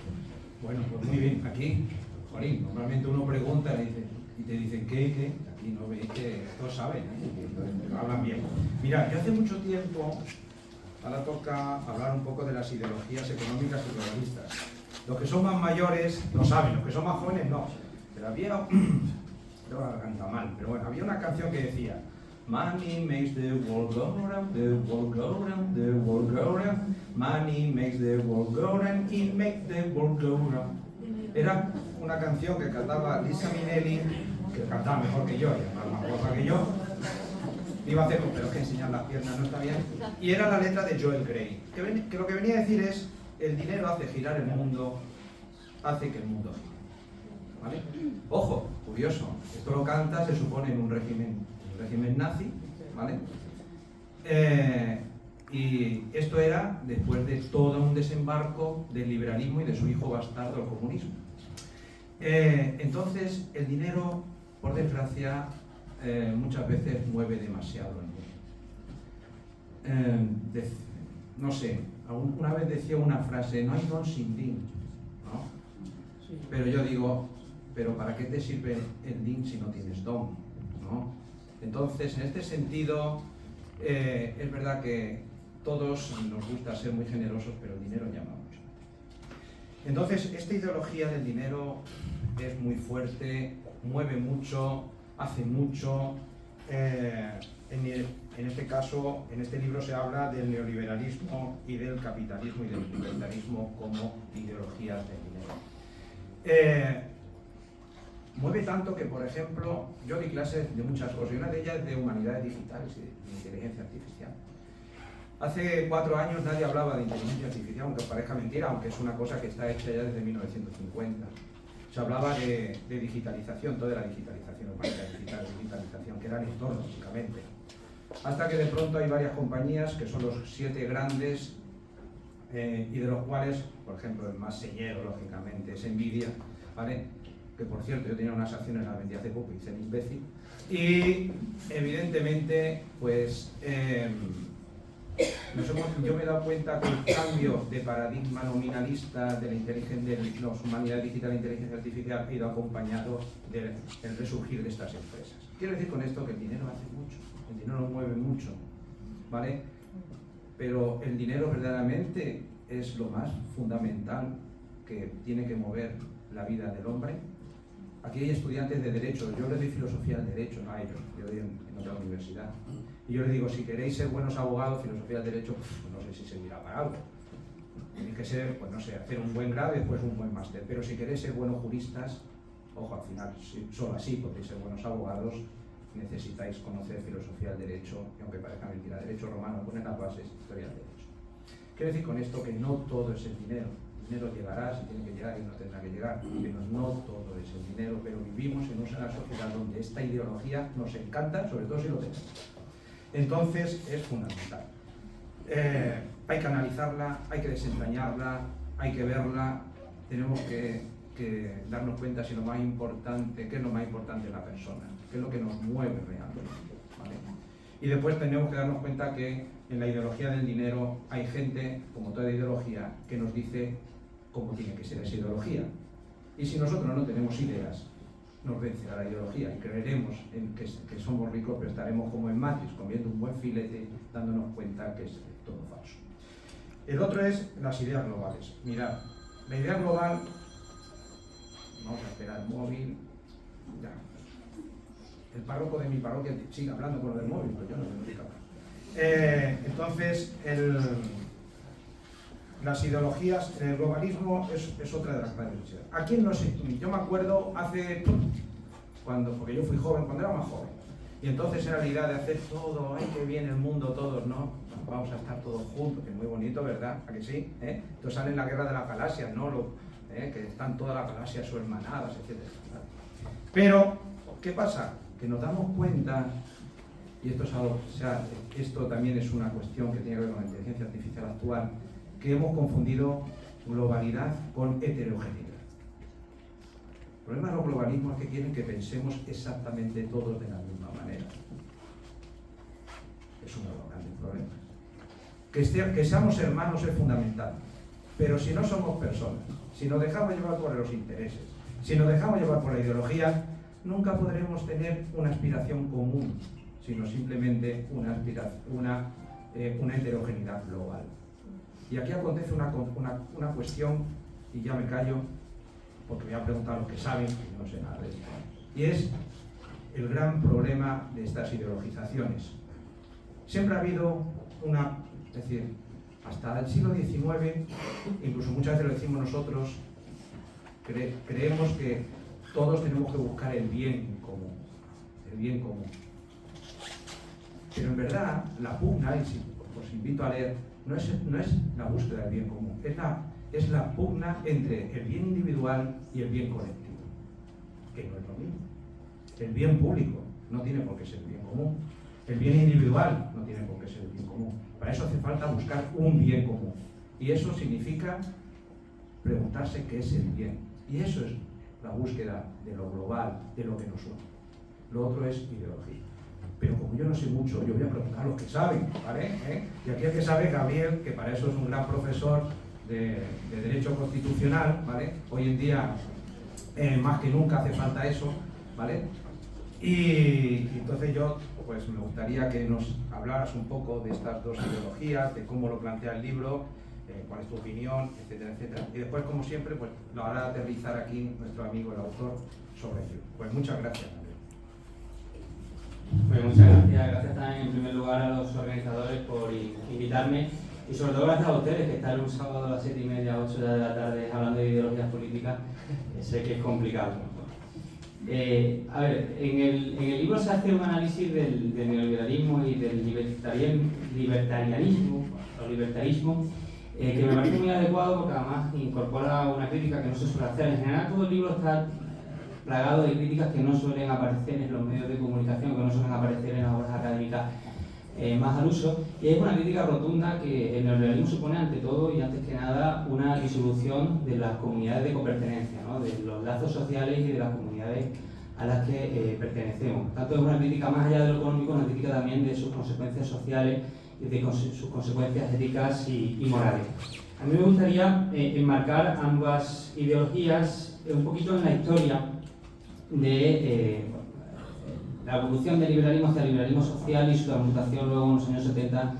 Bueno, pues muy bien. Aquí, Jolín, normalmente uno pregunta y te dicen ¿qué? Aquí no veis que todos saben, ¿eh? Hablan bien. Mira, que hace mucho tiempo, ahora toca hablar un poco de las ideologías económicas y globalistas. Los que son más mayores no saben, los que son más jóvenes no. Pero había, no la canta mal, pero bueno, había una canción que decía: Money makes the world go round, the world go round, the world go round. Money makes the world go round, it makes the world go round. Era una canción que cantaba Lisa Minnelli, que cantaba mejor que yo, y más guapa que yo. Iba a hacer, pero es que enseñar las piernas no está bien. Y era la letra de Joel Grey, que lo que venía a decir es: el dinero hace girar el mundo, hace que el mundo gire. ¿Vale? Ojo, curioso, esto lo canta, se supone, en un régimen nazi, ¿vale? Y esto era después de todo un desembarco del liberalismo y de su hijo bastardo, el comunismo. Entonces, el dinero, por desgracia, muchas veces mueve demasiado el mundo. No sé, una vez decía una frase: no hay don sin din, ¿no? Sí. Pero yo digo, ¿pero para qué te sirve el din si no tienes don, ¿no? Entonces, en este sentido, es verdad que todos nos gusta ser muy generosos, pero el dinero llama mucho. Entonces, esta ideología del dinero es muy fuerte, mueve mucho, hace mucho. En este caso, en este libro se habla del neoliberalismo y del capitalismo y del libertarismo como ideologías del dinero. Mueve tanto que, por ejemplo, yo di clases de muchas cosas, y una de ellas de humanidades digitales y de inteligencia artificial. Hace 4 años nadie hablaba de inteligencia artificial, aunque parezca mentira, aunque es una cosa que está hecha ya desde 1950. Se hablaba de digitalización, toda la digitalización, digitalización, que era el entorno, básicamente. Hasta que de pronto hay varias compañías, que son los 7 grandes, y de los cuales, por ejemplo, el más señero, lógicamente, es Nvidia, ¿vale? que por cierto yo tenía unas acciones, las vendí hace poco y hice el imbécil, y evidentemente pues yo me he dado cuenta que el cambio de paradigma nominalista de la inteligencia, de las humanidades digitales e inteligencia artificial ha ido acompañado del resurgir de estas empresas. Quiero decir con esto que el dinero hace mucho, el dinero mueve mucho, ¿vale? Pero el dinero verdaderamente es lo más fundamental que tiene que mover la vida del hombre. Aquí hay estudiantes de Derecho, yo les doy filosofía del Derecho, no a ellos, yo doy en otra universidad. Y yo les digo, si queréis ser buenos abogados, filosofía del Derecho, pues no sé si servirá para algo. Tenéis que ser, pues no sé, hacer un buen grado y después un buen máster. Pero si queréis ser buenos juristas, ojo, al final, solo así podéis ser buenos abogados, necesitáis conocer filosofía del Derecho, y aunque parezca mentira, Derecho romano, pone las bases, historia del Derecho. Quiero decir con esto que no todo es el dinero. El dinero llegará, si tiene que llegar y no tendrá que llegar, pero no todo es el dinero, pero vivimos en una sociedad donde esta ideología nos encanta, sobre todo si lo tenemos. Entonces es fundamental. Hay que analizarla, hay que desentrañarla, hay que verla, tenemos que darnos cuenta si lo más importante, qué es lo más importante de la persona, qué es lo que nos mueve realmente, ¿vale? Y después tenemos que darnos cuenta que en la ideología del dinero hay gente, como toda ideología, que nos dice cómo tiene que ser esa ideología. Y si nosotros no tenemos ideas, nos vencerá la ideología y creeremos en que somos ricos, pero estaremos como en Matrix, comiendo un buen filete, dándonos cuenta que es todo falso. El otro es las ideas globales. Mirad, la idea global, vamos a esperar el móvil, ya. El párroco de mi parroquia sigue hablando con lo del móvil, pero yo no me lo capaz. Entonces, las ideologías, el globalismo es otra de las grandes ideologías. ¿A quién no sé? Yo me acuerdo porque yo fui joven, cuando era más joven, y entonces era la idea de hacer todo, ay, que bien el mundo, todos, ¿no? Vamos a estar todos juntos, que es muy bonito, ¿verdad? ¿A que sí? Entonces sale en la guerra de las galaxias, ¿no? Que están todas las galaxias hermanadas, etc. Pero, ¿qué pasa? Que nos damos cuenta, y esto es algo, o sea, esto también es una cuestión que tiene que ver con la inteligencia artificial actual, que hemos confundido globalidad con heterogeneidad. El problema de los globalismos es que quieren que pensemos exactamente todos de la misma manera. Es uno de los grandes problemas. Que seamos hermanos es fundamental, pero si no somos personas, si nos dejamos llevar por los intereses, si nos dejamos llevar por la ideología, nunca podremos tener una aspiración común, sino simplemente una heterogeneidad global. Y aquí acontece una cuestión, y ya me callo, porque voy a preguntar a los que saben, que yo no sé nada de esto, y es el gran problema de estas ideologizaciones. Siempre ha habido es decir, hasta el siglo XIX, incluso muchas veces lo decimos nosotros, creemos que todos tenemos que buscar el bien común, Pero en verdad, la pugna, y os invito a leer, no es la búsqueda del bien común, es la pugna entre el bien individual y el bien colectivo, que no es lo mismo. El bien público no tiene por qué ser el bien común, el bien individual no tiene por qué ser el bien común. Para eso hace falta buscar un bien común. Y eso significa preguntarse qué es el bien. Y eso es la búsqueda de lo global, de lo que nos une. Lo otro es ideología. Pero como yo no sé mucho, yo voy a preguntar a los que saben, ¿vale? Y aquí el que sabe, Gabriel, que para eso es un gran profesor de Derecho Constitucional, ¿vale? Hoy en día, más que nunca hace falta eso, ¿vale? Y entonces yo, pues me gustaría que nos hablaras un poco de estas dos ideologías, de cómo lo plantea el libro, cuál es tu opinión, etcétera, etcétera. Y después, como siempre, pues lo hará aterrizar aquí nuestro amigo, el autor, sobre ello. Pues muchas gracias. Pues muchas gracias. Gracias también en primer lugar a los organizadores por invitarme y sobre todo gracias a ustedes que están un sábado a las 7:30, 8 de la tarde hablando de ideologías políticas. Sé que es complicado, ¿no? A ver, en el libro se hace un análisis del neoliberalismo y del libertarianismo o libertarismo que me parece muy adecuado porque además incorpora una crítica que no se suele hacer. En general todo el libro está plagado de críticas que no suelen aparecer en los medios de comunicación, que no suelen aparecer en las obras académicas más al uso, y es una crítica rotunda que el neoliberalismo supone ante todo y antes que nada una disolución de las comunidades de copertenencia, ¿no? De los lazos sociales y de las comunidades a las que pertenecemos. Tanto es una crítica más allá de lo económico, una crítica también de sus consecuencias sociales y de sus consecuencias éticas y morales. A mí me gustaría enmarcar ambas ideologías un poquito en la historia de la evolución del liberalismo hacia el liberalismo social y su transmutación luego en los años 70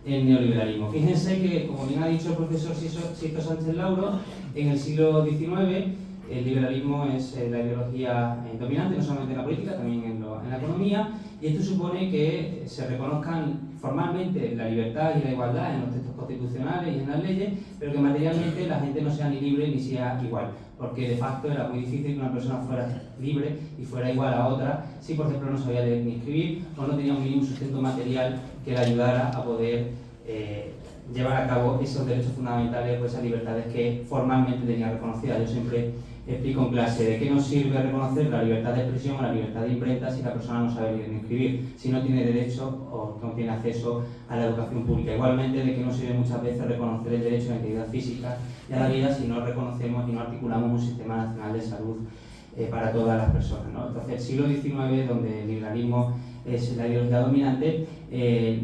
en neoliberalismo. Fíjense que, como bien ha dicho el profesor Sixto Sánchez Lauro, en el siglo XIX el liberalismo es la ideología dominante, no solamente en la política, también en la economía, y esto supone que se reconozcan formalmente la libertad y la igualdad en los textos constitucionales y en las leyes, pero que materialmente la gente no sea ni libre ni sea igual, porque de facto era muy difícil que una persona fuera libre y fuera igual a otra si, por ejemplo, no sabía leer ni escribir o no tenía un mínimo sustento material que le ayudara a poder llevar a cabo esos derechos fundamentales o esas libertades que formalmente tenía reconocidas. Yo siempre explico en clase de qué nos sirve reconocer la libertad de expresión o la libertad de imprenta si la persona no sabe leer ni escribir, si no tiene derecho o no tiene acceso a la educación pública. Igualmente, de qué nos sirve muchas veces reconocer el derecho a la integridad física y a la vida si no reconocemos y no articulamos un sistema nacional de salud para todas las personas, ¿no? Entonces, el siglo XIX, donde el liberalismo es la ideología dominante,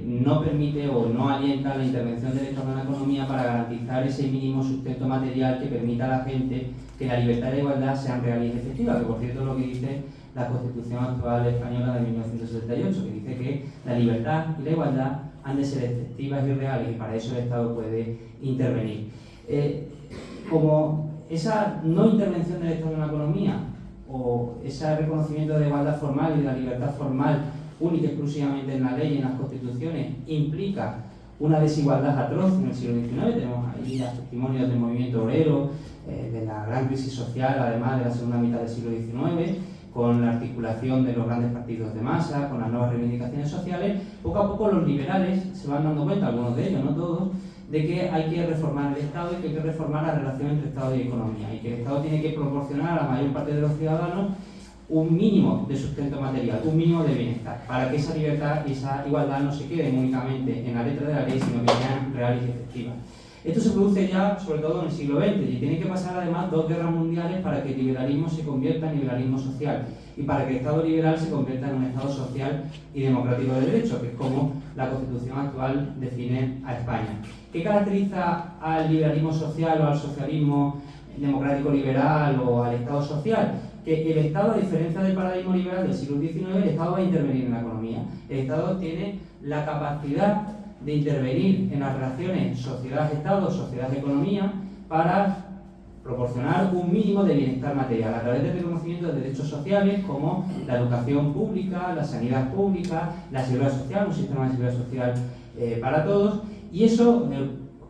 no permite o no alienta la intervención del Estado en la economía para garantizar ese mínimo sustento material que permita a la gente que la libertad y la igualdad sean reales y efectivas, que por cierto es lo que dice la Constitución actual española de 1978, que dice que la libertad y la igualdad han de ser efectivas y reales y para eso el Estado puede intervenir. Como esa no intervención del Estado en la economía o ese reconocimiento de la igualdad formal y de la libertad formal única y exclusivamente en la ley y en las constituciones implica una desigualdad atroz en el siglo XIX. Tenemos ahí los testimonios del movimiento obrero, de la gran crisis social, además de la segunda mitad del siglo XIX, con la articulación de los grandes partidos de masa, con las nuevas reivindicaciones sociales. Poco a poco los liberales se van dando cuenta, algunos de ellos, no todos, de que hay que reformar el Estado y que hay que reformar la relación entre Estado y economía, y que el Estado tiene que proporcionar a la mayor parte de los ciudadanos un mínimo de sustento material, un mínimo de bienestar, para que esa libertad y esa igualdad no se queden únicamente en la letra de la ley, sino que sean reales y efectivas. Esto se produce ya, sobre todo en el siglo XX, y tiene que pasar además 2 guerras mundiales para que el liberalismo se convierta en liberalismo social y para que el Estado liberal se convierta en un Estado social y democrático de derecho, que es como la Constitución actual define a España. ¿Qué caracteriza al liberalismo social o al socialismo democrático liberal o al Estado social? Que el Estado, a diferencia del paradigma liberal del siglo XIX, el Estado va a intervenir en la economía. El Estado tiene la capacidad de intervenir en las relaciones sociedad-Estado, sociedad-economía, para proporcionar un mínimo de bienestar material a través del reconocimiento de derechos sociales como la educación pública, la sanidad pública, la seguridad social, un sistema de seguridad social para todos. Y eso,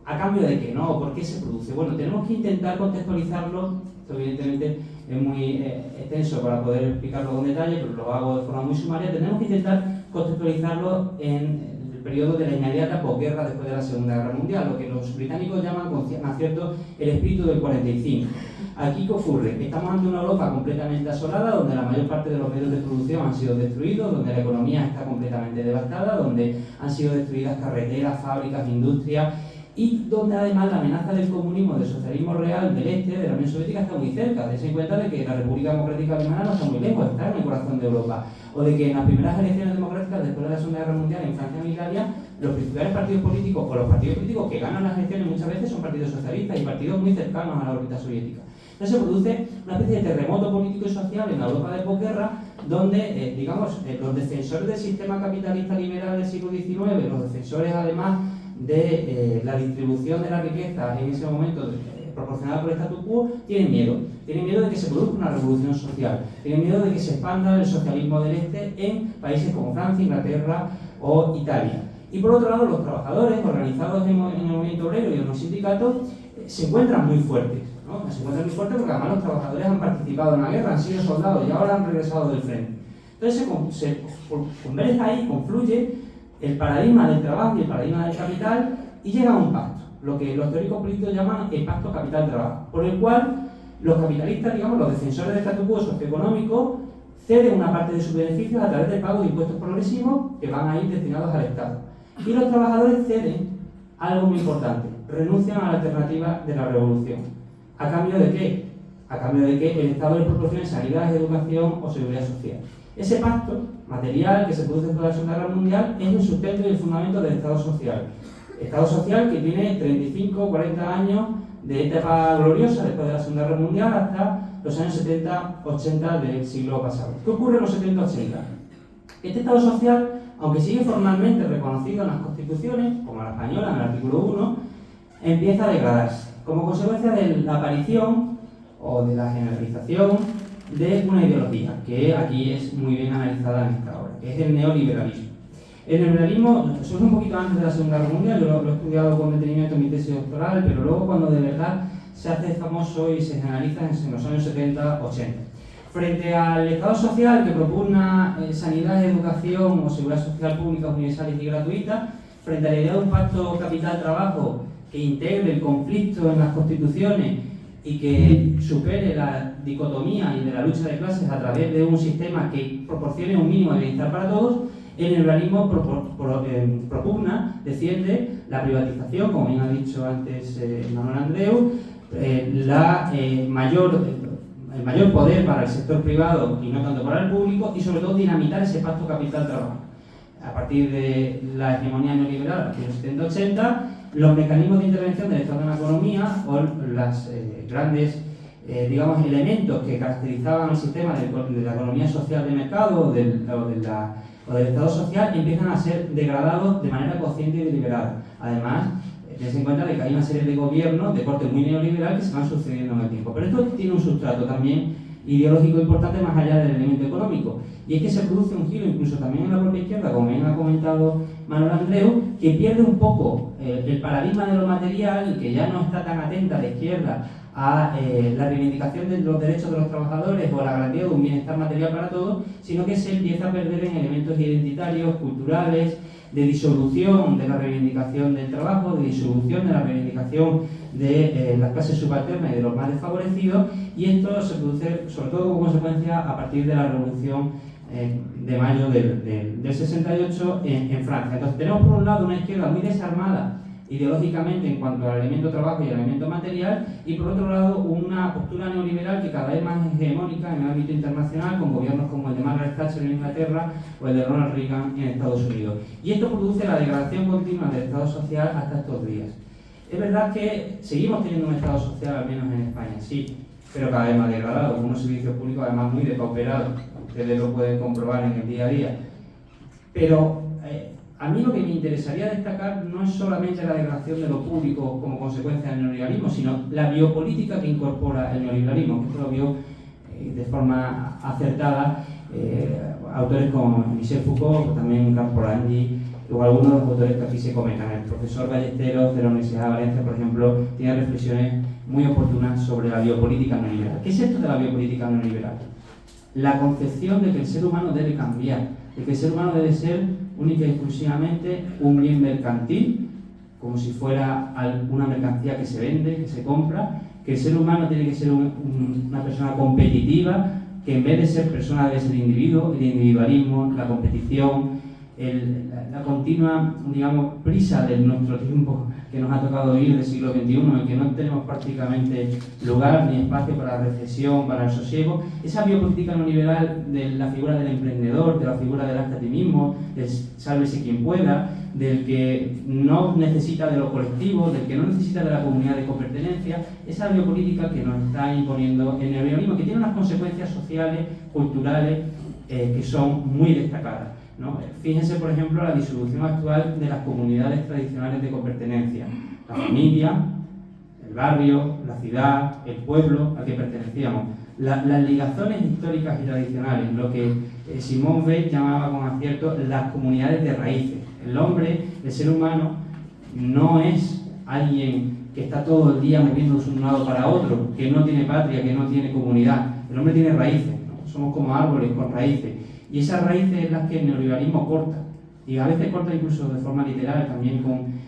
¿a cambio de qué? ¿No? ¿Por qué se produce? Bueno, tenemos que intentar contextualizarlo. Esto evidentemente es muy extenso para poder explicarlo con detalle, pero lo hago de forma muy sumaria. Tenemos que intentar contextualizarlo en el periodo de la inmediata posguerra después de la Segunda Guerra Mundial, lo que los británicos llaman con acierto el espíritu del 45. Aquí, ¿qué ocurre? Estamos ante una Europa completamente asolada, donde la mayor parte de los medios de producción han sido destruidos, donde la economía está completamente devastada, donde han sido destruidas carreteras, fábricas, industrias, y donde además la amenaza del comunismo, del socialismo real del este, de la Unión Soviética, está muy cerca. Dense en cuenta de que la República Democrática Alemana no está muy lejos, está en el corazón de Europa. O de que en las primeras elecciones democráticas después de la Segunda Guerra Mundial en Francia y en Italia, los principales partidos políticos o los partidos políticos que ganan las elecciones muchas veces son partidos socialistas y partidos muy cercanos a la órbita soviética. Entonces se produce una especie de terremoto político y social en la Europa de posguerra, donde, los defensores del sistema capitalista liberal del siglo XIX, los defensores además de la distribución de la riqueza en ese momento proporcionada por el statu quo, tienen miedo de que se produzca una revolución social, tienen miedo de que se expanda el socialismo del este en países como Francia, Inglaterra o Italia. Y por otro lado, los trabajadores organizados en el movimiento obrero y en los sindicatos se encuentran muy fuertes, ¿no? Se encuentran muy fuertes porque además los trabajadores han participado en la guerra, han sido soldados y ahora han regresado del frente. Entonces se converge ahí, confluye el paradigma del trabajo y el paradigma del capital y llega a un pacto, lo que los teóricos políticos llaman el pacto capital-trabajo, por el cual los capitalistas, los defensores del statu quo socioeconómico, ceden una parte de sus beneficios a través del pago de impuestos progresivos que van a ir destinados al Estado. Y los trabajadores ceden algo muy importante, renuncian a la alternativa de la revolución. ¿A cambio de qué? A cambio de que el Estado les proporcione sanidad, educación o seguridad social. Ese pacto material que se produce después de la Segunda Guerra Mundial es el sustento y el fundamento del Estado social. Estado social que tiene 35 o 40 años de etapa gloriosa después de la Segunda Guerra Mundial hasta los años 70-80 del siglo pasado. ¿Qué ocurre en los 70-80? Este Estado social, aunque sigue formalmente reconocido en las constituciones, como la española en el artículo 1, empieza a degradarse, como consecuencia de la aparición o de la generalización de una ideología, que aquí es muy bien analizada en esta obra, que es el neoliberalismo. El neoliberalismo surge un poquito antes de la Segunda Guerra Mundial, yo lo he estudiado con detenimiento en mi tesis doctoral, pero luego cuando de verdad se hace famoso y se generaliza en los años 70-80. Frente al Estado social que propugna sanidad, educación o seguridad social pública, universales y gratuita, frente a la idea de un pacto capital-trabajo que integre el conflicto en las constituciones y que supere la dicotomía y de la lucha de clases a través de un sistema que proporcione un mínimo de bienestar para todos, el neoliberalismo propugna, defiende la privatización, como bien ha dicho antes Manuel Andreu, el mayor poder para el sector privado y no tanto para el público, y sobre todo dinamitar ese pacto capital-trabajo. A partir de la hegemonía neoliberal, a partir de los 70-80, los mecanismos de intervención del Estado en la economía o los grandes elementos que caracterizaban el sistema de la economía social de mercado o del Estado social empiezan a ser degradados de manera consciente y deliberada. Además, tense en cuenta de que hay una serie de gobiernos de corte muy neoliberal que se van sucediendo en el tiempo. Pero esto tiene un sustrato también ideológico importante más allá del elemento económico. Y es que se produce un giro incluso también en la propia izquierda, como bien ha comentado Manuel Andreu, que pierde un poco el paradigma de lo material y que ya no está tan atenta la izquierda a la reivindicación de los derechos de los trabajadores o a la garantía de un bienestar material para todos, sino que se empieza a perder en elementos identitarios, culturales, de disolución de la reivindicación del trabajo, de disolución de la reivindicación de las clases subalternas y de los más desfavorecidos, y esto se produce sobre todo como consecuencia a partir de la revolución de mayo del 68 en Francia. Entonces tenemos por un lado una izquierda muy desarmada ideológicamente en cuanto al elemento trabajo y al elemento material, y por otro lado una postura neoliberal que cada vez más hegemónica en el ámbito internacional, con gobiernos como el de Margaret Thatcher en Inglaterra o el de Ronald Reagan en Estados Unidos. Y esto produce la degradación continua del Estado social hasta estos días. Es verdad que seguimos teniendo un Estado social, al menos en España, sí, pero cada vez más degradado, con unos servicios públicos además muy depauperados. Ustedes lo pueden comprobar en el día a día. Pero a mí lo que me interesaría destacar no es solamente la degradación de lo público como consecuencia del neoliberalismo, sino la biopolítica que incorpora el neoliberalismo, que esto lo vio de forma acertada autores como Michel Foucault, también Camporangi, o algunos de los autores que aquí se comentan. El profesor Ballesteros de la Universidad de Valencia, por ejemplo, tiene reflexiones muy oportunas sobre la biopolítica neoliberal. ¿Qué es esto de la biopolítica neoliberal? La concepción de que el ser humano debe cambiar, de que el ser humano debe ser única y exclusivamente un bien mercantil, como si fuera una mercancía que se vende, que se compra, que el ser humano tiene que ser una persona competitiva, que en vez de ser persona debe ser individuo, el individualismo, la competición, la continua, digamos, prisa de nuestro tiempo que nos ha tocado vivir del siglo XXI, en el que no tenemos prácticamente lugar ni espacio para la reflexión, para el sosiego. Esa biopolítica neoliberal de la figura del emprendedor, de la figura del hazte a ti mismo, del sálvese quien pueda, del que no necesita de lo colectivo, del que no necesita de la comunidad de copertenencia, esa biopolítica que nos está imponiendo el neoliberalismo, que tiene unas consecuencias sociales, culturales, que son muy destacadas, ¿no? Fíjense, por ejemplo, la disolución actual de las comunidades tradicionales de copertenencia, la familia, el barrio, la ciudad, el pueblo al que pertenecíamos, las ligazones históricas y tradicionales, lo que Simone Weil llamaba con acierto las comunidades de raíces. El hombre, el ser humano, no es alguien que está todo el día moviéndose de un lado para otro, que no tiene patria, que no tiene comunidad. El hombre tiene raíces, ¿no? Somos como árboles con raíces. Y esas raíces es las que el neoliberalismo corta, y a veces corta incluso de forma literal, también con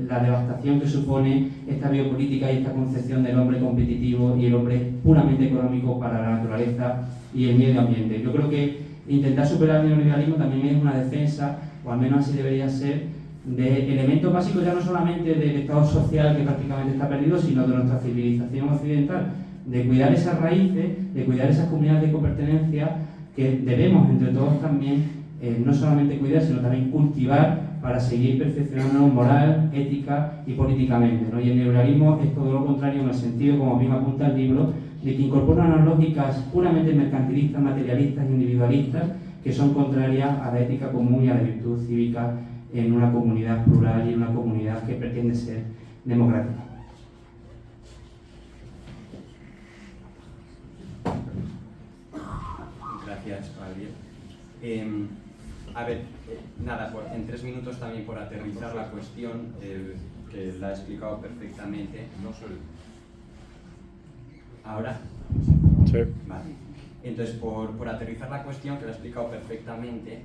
la devastación que supone esta biopolítica y esta concepción del hombre competitivo y el hombre puramente económico para la naturaleza y el medio ambiente. Yo creo que intentar superar el neoliberalismo también es una defensa, o al menos así debería ser, de elementos básicos ya no solamente del estado social que prácticamente está perdido, sino de nuestra civilización occidental, de cuidar esas raíces, de cuidar esas comunidades de copertenencia que debemos entre todos también no solamente cuidar, sino también cultivar para seguir perfeccionándonos moral, ética y políticamente, ¿no? Y el neoliberalismo es todo lo contrario en el sentido, como bien apunta el libro, de que incorpora unas lógicas puramente mercantilistas, materialistas, individualistas, que son contrarias a la ética común y a la virtud cívica en una comunidad plural y en una comunidad que pretende ser democrática. Gracias, Javier. A ver, nada, en 3 minutos también por aterrizar la cuestión, que la he explicado perfectamente. No soy. ¿Ahora? Sí. Vale. Entonces, por aterrizar la cuestión, que la he explicado perfectamente,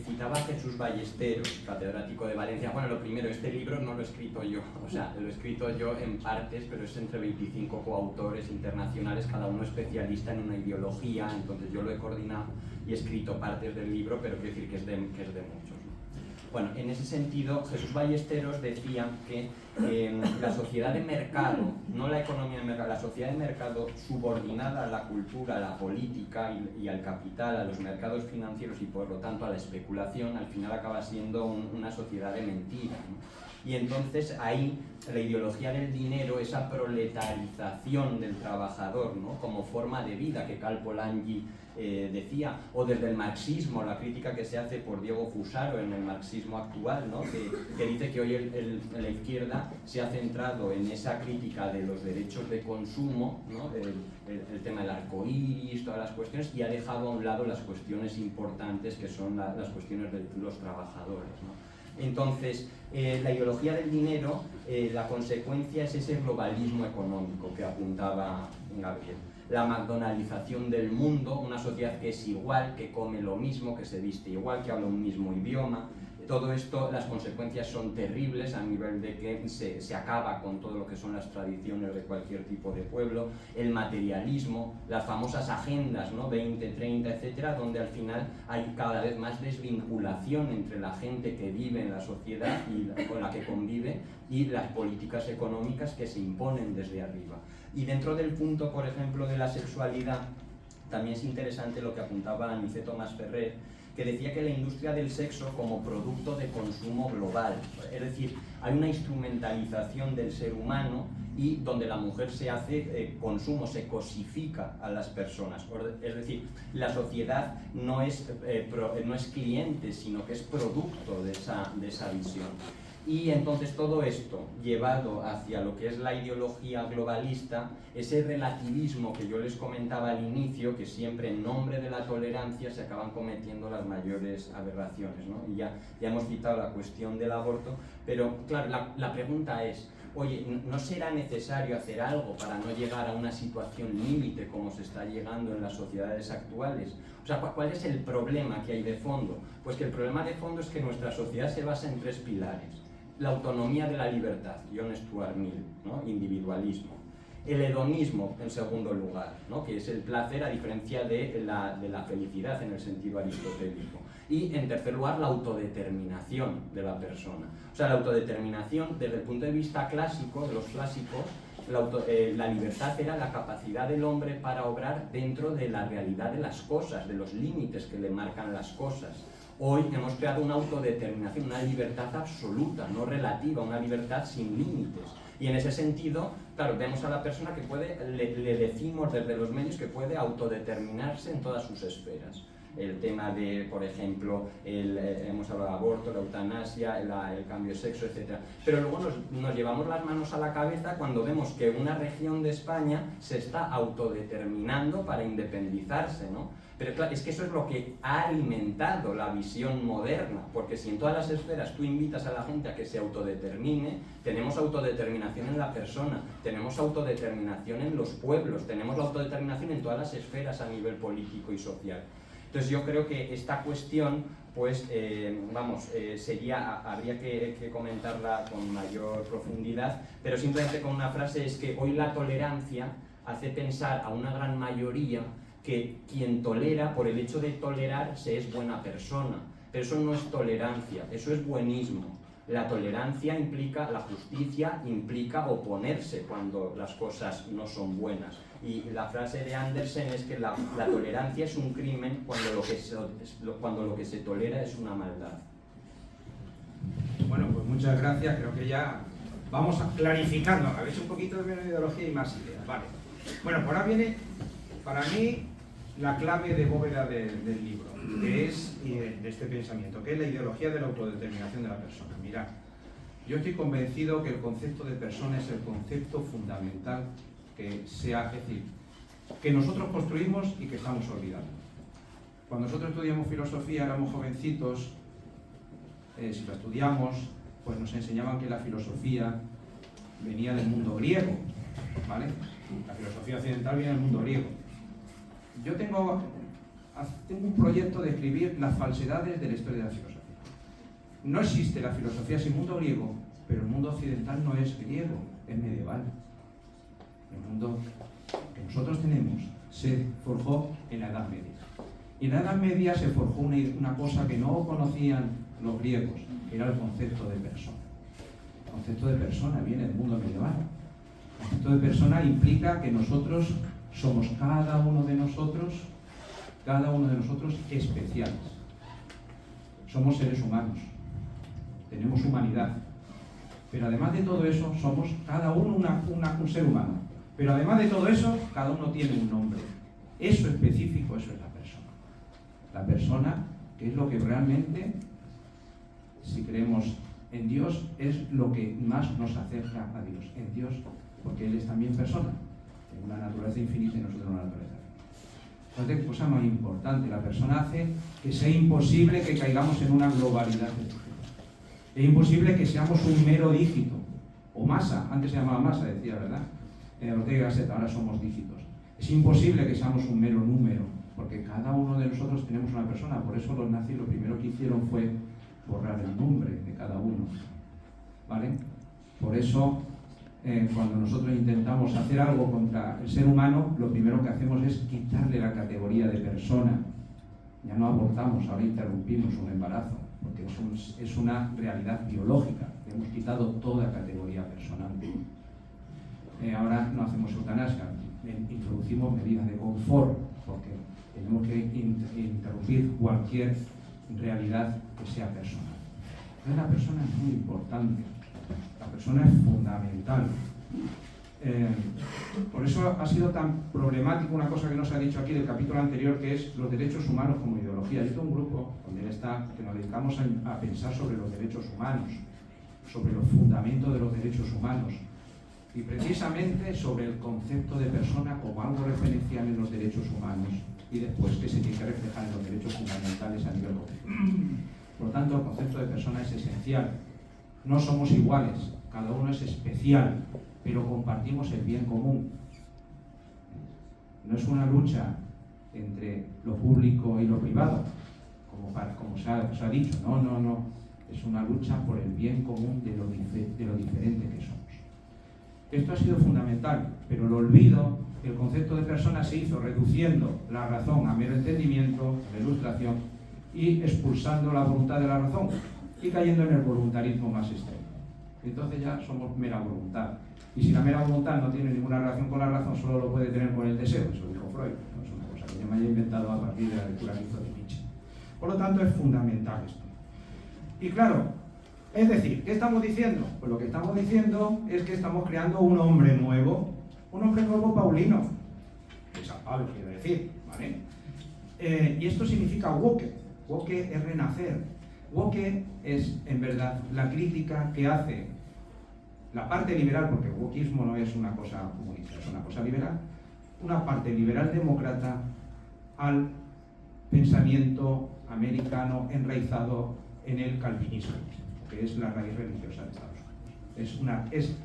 citaba a Jesús Ballesteros, catedrático de Valencia. Bueno, lo primero, este libro no lo he escrito yo, o sea, lo he escrito yo en partes, pero es entre 25 coautores internacionales, cada uno especialista en una ideología, entonces yo lo he coordinado y he escrito partes del libro, pero quiero decir que es de muchos, ¿no? Bueno, en ese sentido, Jesús Ballesteros decía que la sociedad de mercado, no la economía de mercado, la sociedad de mercado subordinada a la cultura, a la política y al capital, a los mercados financieros y por lo tanto a la especulación, al final acaba siendo una sociedad de mentira, ¿no? Y entonces ahí la ideología del dinero, esa proletarización del trabajador, ¿no? Como forma de vida que Cal Polanyi decía, o desde el marxismo, la crítica que se hace por Diego Fusaro en el marxismo actual, ¿no? que dice que hoy la izquierda se ha centrado en esa crítica de los derechos de consumo, ¿no? el tema del arco iris, todas las cuestiones, y ha dejado a un lado las cuestiones importantes que son las cuestiones de los trabajadores, ¿no? Entonces, la ideología del dinero, la consecuencia es ese globalismo económico que apuntaba Gabriel. La McDonaldización del mundo, una sociedad que es igual, que come lo mismo, que se viste igual, que habla un mismo idioma. Todo esto, las consecuencias son terribles a nivel de que se acaba con todo lo que son las tradiciones de cualquier tipo de pueblo, el materialismo, las famosas agendas, ¿no? 20, 30, etcétera, donde al final hay cada vez más desvinculación entre la gente que vive en la sociedad y con la que convive y las políticas económicas que se imponen desde arriba. Y dentro del punto, por ejemplo, de la sexualidad, también es interesante lo que apuntaba Aniceto Masferrer, que decía que la industria del sexo como producto de consumo global, es decir, hay una instrumentalización del ser humano y donde la mujer se hace consumo, se cosifica a las personas, es decir, la sociedad no es cliente, sino que es producto de esa visión. Y entonces todo esto llevado hacia lo que es la ideología globalista, ese relativismo que yo les comentaba al inicio, que siempre en nombre de la tolerancia se acaban cometiendo las mayores aberraciones, ¿no? Y ya hemos citado la cuestión del aborto, pero claro, la pregunta es, oye, ¿no será necesario hacer algo para no llegar a una situación límite como se está llegando en las sociedades actuales? O sea, ¿cuál es el problema que hay de fondo? Pues que el problema de fondo es que nuestra sociedad se basa en 3 pilares. La autonomía de la libertad, John Stuart Mill, ¿no? Individualismo. El hedonismo, en segundo lugar, ¿no? Que es el placer a diferencia de la felicidad en el sentido aristotélico. Y en tercer lugar, la autodeterminación de la persona. O sea, la autodeterminación, desde el punto de vista clásico, de los clásicos, la libertad era la capacidad del hombre para obrar dentro de la realidad de las cosas, de los límites que le marcan las cosas. Hoy hemos creado una autodeterminación, una libertad absoluta, no relativa, una libertad sin límites. Y en ese sentido, claro, vemos a la persona que le decimos desde los medios que puede autodeterminarse en todas sus esferas. El tema de, por ejemplo, hemos hablado de aborto, la eutanasia, el cambio de sexo, etc. Pero luego nos llevamos las manos a la cabeza cuando vemos que una región de España se está autodeterminando para independizarse, ¿no? Pero claro, es que eso es lo que ha alimentado la visión moderna, porque si en todas las esferas tú invitas a la gente a que se autodetermine, tenemos autodeterminación en la persona, tenemos autodeterminación en los pueblos, tenemos la autodeterminación en todas las esferas a nivel político y social. Entonces yo creo que esta cuestión, pues, habría que comentarla con mayor profundidad, pero simplemente con una frase es que hoy la tolerancia hace pensar a una gran mayoría que quien tolera, por el hecho de tolerar, se es buena persona. Pero eso no es tolerancia, eso es buenismo. La tolerancia implica, la justicia implica oponerse cuando las cosas no son buenas. Y la frase de Andersen es que la tolerancia es un crimen cuando lo que se tolera es una maldad. Bueno, pues muchas gracias. Creo que ya vamos clarificando. Habéis un poquito de ideología y más ideas. Vale. Bueno, por ahora viene, para mí, la clave de bóveda del libro, que es de este pensamiento, que es la ideología de la autodeterminación de la persona. Mirad, yo estoy convencido que el concepto de persona es el concepto fundamental que sea, es decir, que nosotros construimos y que estamos olvidando. Cuando nosotros estudiamos filosofía, éramos jovencitos, si la estudiamos, pues nos enseñaban que la filosofía venía del mundo griego, ¿vale? La filosofía occidental viene del mundo griego. Yo tengo un proyecto de escribir las falsedades de la historia de la filosofía. No existe la filosofía sin mundo griego, pero el mundo occidental no es griego, es medieval. El mundo que nosotros tenemos se forjó en la Edad Media. Y en la Edad Media se forjó una cosa que no conocían los griegos, que era el concepto de persona. El concepto de persona viene del mundo medieval. El concepto de persona implica que nosotros somos cada uno de nosotros especiales. Somos seres humanos, tenemos humanidad, pero además de todo eso somos cada uno un ser humano, pero además de todo eso cada uno tiene un nombre. Eso específico, eso es la persona. La persona, que es lo que realmente, si creemos en Dios, es lo que más nos acerca a Dios, en Dios, porque Él es también persona. Una naturaleza infinita y nosotros una naturaleza finita. Entonces, cosa más importante, la persona hace que sea imposible que caigamos en una globalidad de sujetos. Es imposible que seamos un mero dígito, o masa, antes se llamaba masa, decía, ¿verdad? Ortega y Gasset, ahora somos dígitos. Es imposible que seamos un mero número, porque cada uno de nosotros tenemos una persona, por eso los nazis lo primero que hicieron fue borrar el nombre de cada uno, ¿vale? Por eso, cuando nosotros intentamos hacer algo contra el ser humano, lo primero que hacemos es quitarle la categoría de persona. Ya no abortamos, ahora interrumpimos un embarazo, porque es una realidad biológica. Hemos quitado toda categoría personal. Ahora no hacemos eutanasia, introducimos medidas de confort, porque tenemos que interrumpir cualquier realidad que sea personal. Entonces la persona es muy importante. La persona es fundamental. Por eso ha sido tan problemático una cosa que no se ha dicho aquí del capítulo anterior, que es los derechos humanos como ideología. Yo tengo un grupo donde él está, que nos dedicamos a pensar sobre los derechos humanos, sobre los fundamentos de los derechos humanos y precisamente sobre el concepto de persona como algo referencial en los derechos humanos y después que se tiene que reflejar en los derechos fundamentales a nivel global. Por lo tanto, el concepto de persona es esencial. No somos iguales, cada uno es especial, pero compartimos el bien común. No es una lucha entre lo público y lo privado, como se ha dicho, no. Es una lucha por el bien común de lo diferente que somos. Esto ha sido fundamental, pero el olvido, el concepto de persona se hizo reduciendo la razón a mero entendimiento, la ilustración, y expulsando la voluntad de la razón y cayendo en el voluntarismo más extremo. Entonces ya somos mera voluntad. Y si la mera voluntad no tiene ninguna relación con la razón, solo lo puede tener con el deseo, eso dijo Freud. No es una cosa que yo me haya inventado a partir de la lectura que hizo de Nietzsche. Por lo tanto, es fundamental esto. Y claro, es decir, ¿qué estamos diciendo? Pues lo que estamos diciendo es que estamos creando un hombre nuevo paulino. De San Pablo, quiero decir, ¿vale? Y esto significa woke. Woke es renacer. Woke es, en verdad, la crítica que hace la parte liberal, porque el wokismo no es una cosa comunista, es una cosa liberal, una parte liberal demócrata al pensamiento americano enraizado en el calvinismo, que es la raíz religiosa de Estados Unidos. Es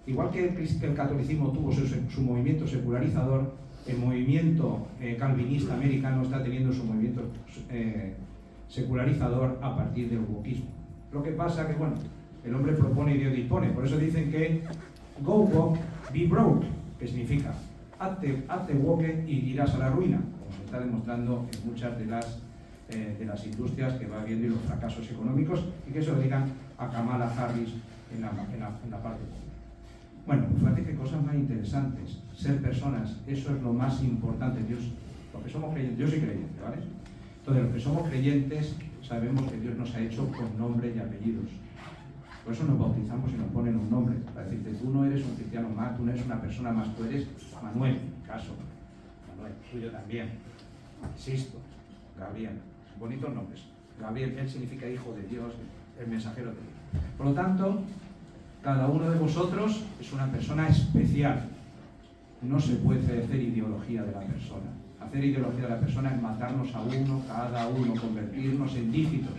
igual que el catolicismo tuvo su movimiento secularizador, el movimiento calvinista americano está teniendo su movimiento secularizador a partir del wokismo. Lo que pasa que, bueno, el hombre propone y Dios dispone. Por eso dicen que go woke, be broke, que significa hazte woke y irás a la ruina, como se está demostrando en muchas de las industrias que va habiendo y los fracasos económicos, y que se lo digan a Kamala Harris en la parte común. Bueno, fíjate qué cosas más interesantes. Ser personas, eso es lo más importante. Los que somos creyentes, yo soy creyente, ¿vale? Entonces, los que somos creyentes sabemos que Dios nos ha hecho con nombre y apellidos. Por eso nos bautizamos y nos ponen un nombre. Para decirte, tú no eres un cristiano más, tú no eres una persona más, tú eres Manuel, en mi caso. Manuel, tuyo también. Sisto, Gabriel. Bonitos nombres. Gabriel, él significa hijo de Dios, el mensajero de Dios. Por lo tanto, cada uno de vosotros es una persona especial. No se puede hacer ideología de la persona. Hacer ideología de la persona es matarnos a uno, cada uno, convertirnos en dígitos.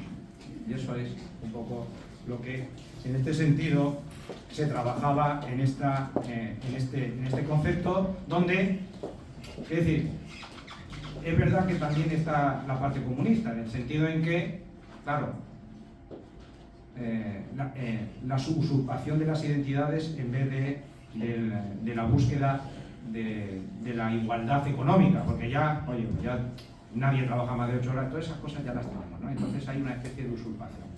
Y eso es un poco lo que, en este sentido, se trabajaba en este concepto, donde, es decir, es verdad que también está la parte comunista, en el sentido en que, claro, la usurpación de las identidades en vez de la búsqueda de la igualdad económica, porque ya, oye, ya nadie trabaja más de 8 horas, todas esas cosas ya las tenemos, ¿no? Entonces hay una especie de usurpación.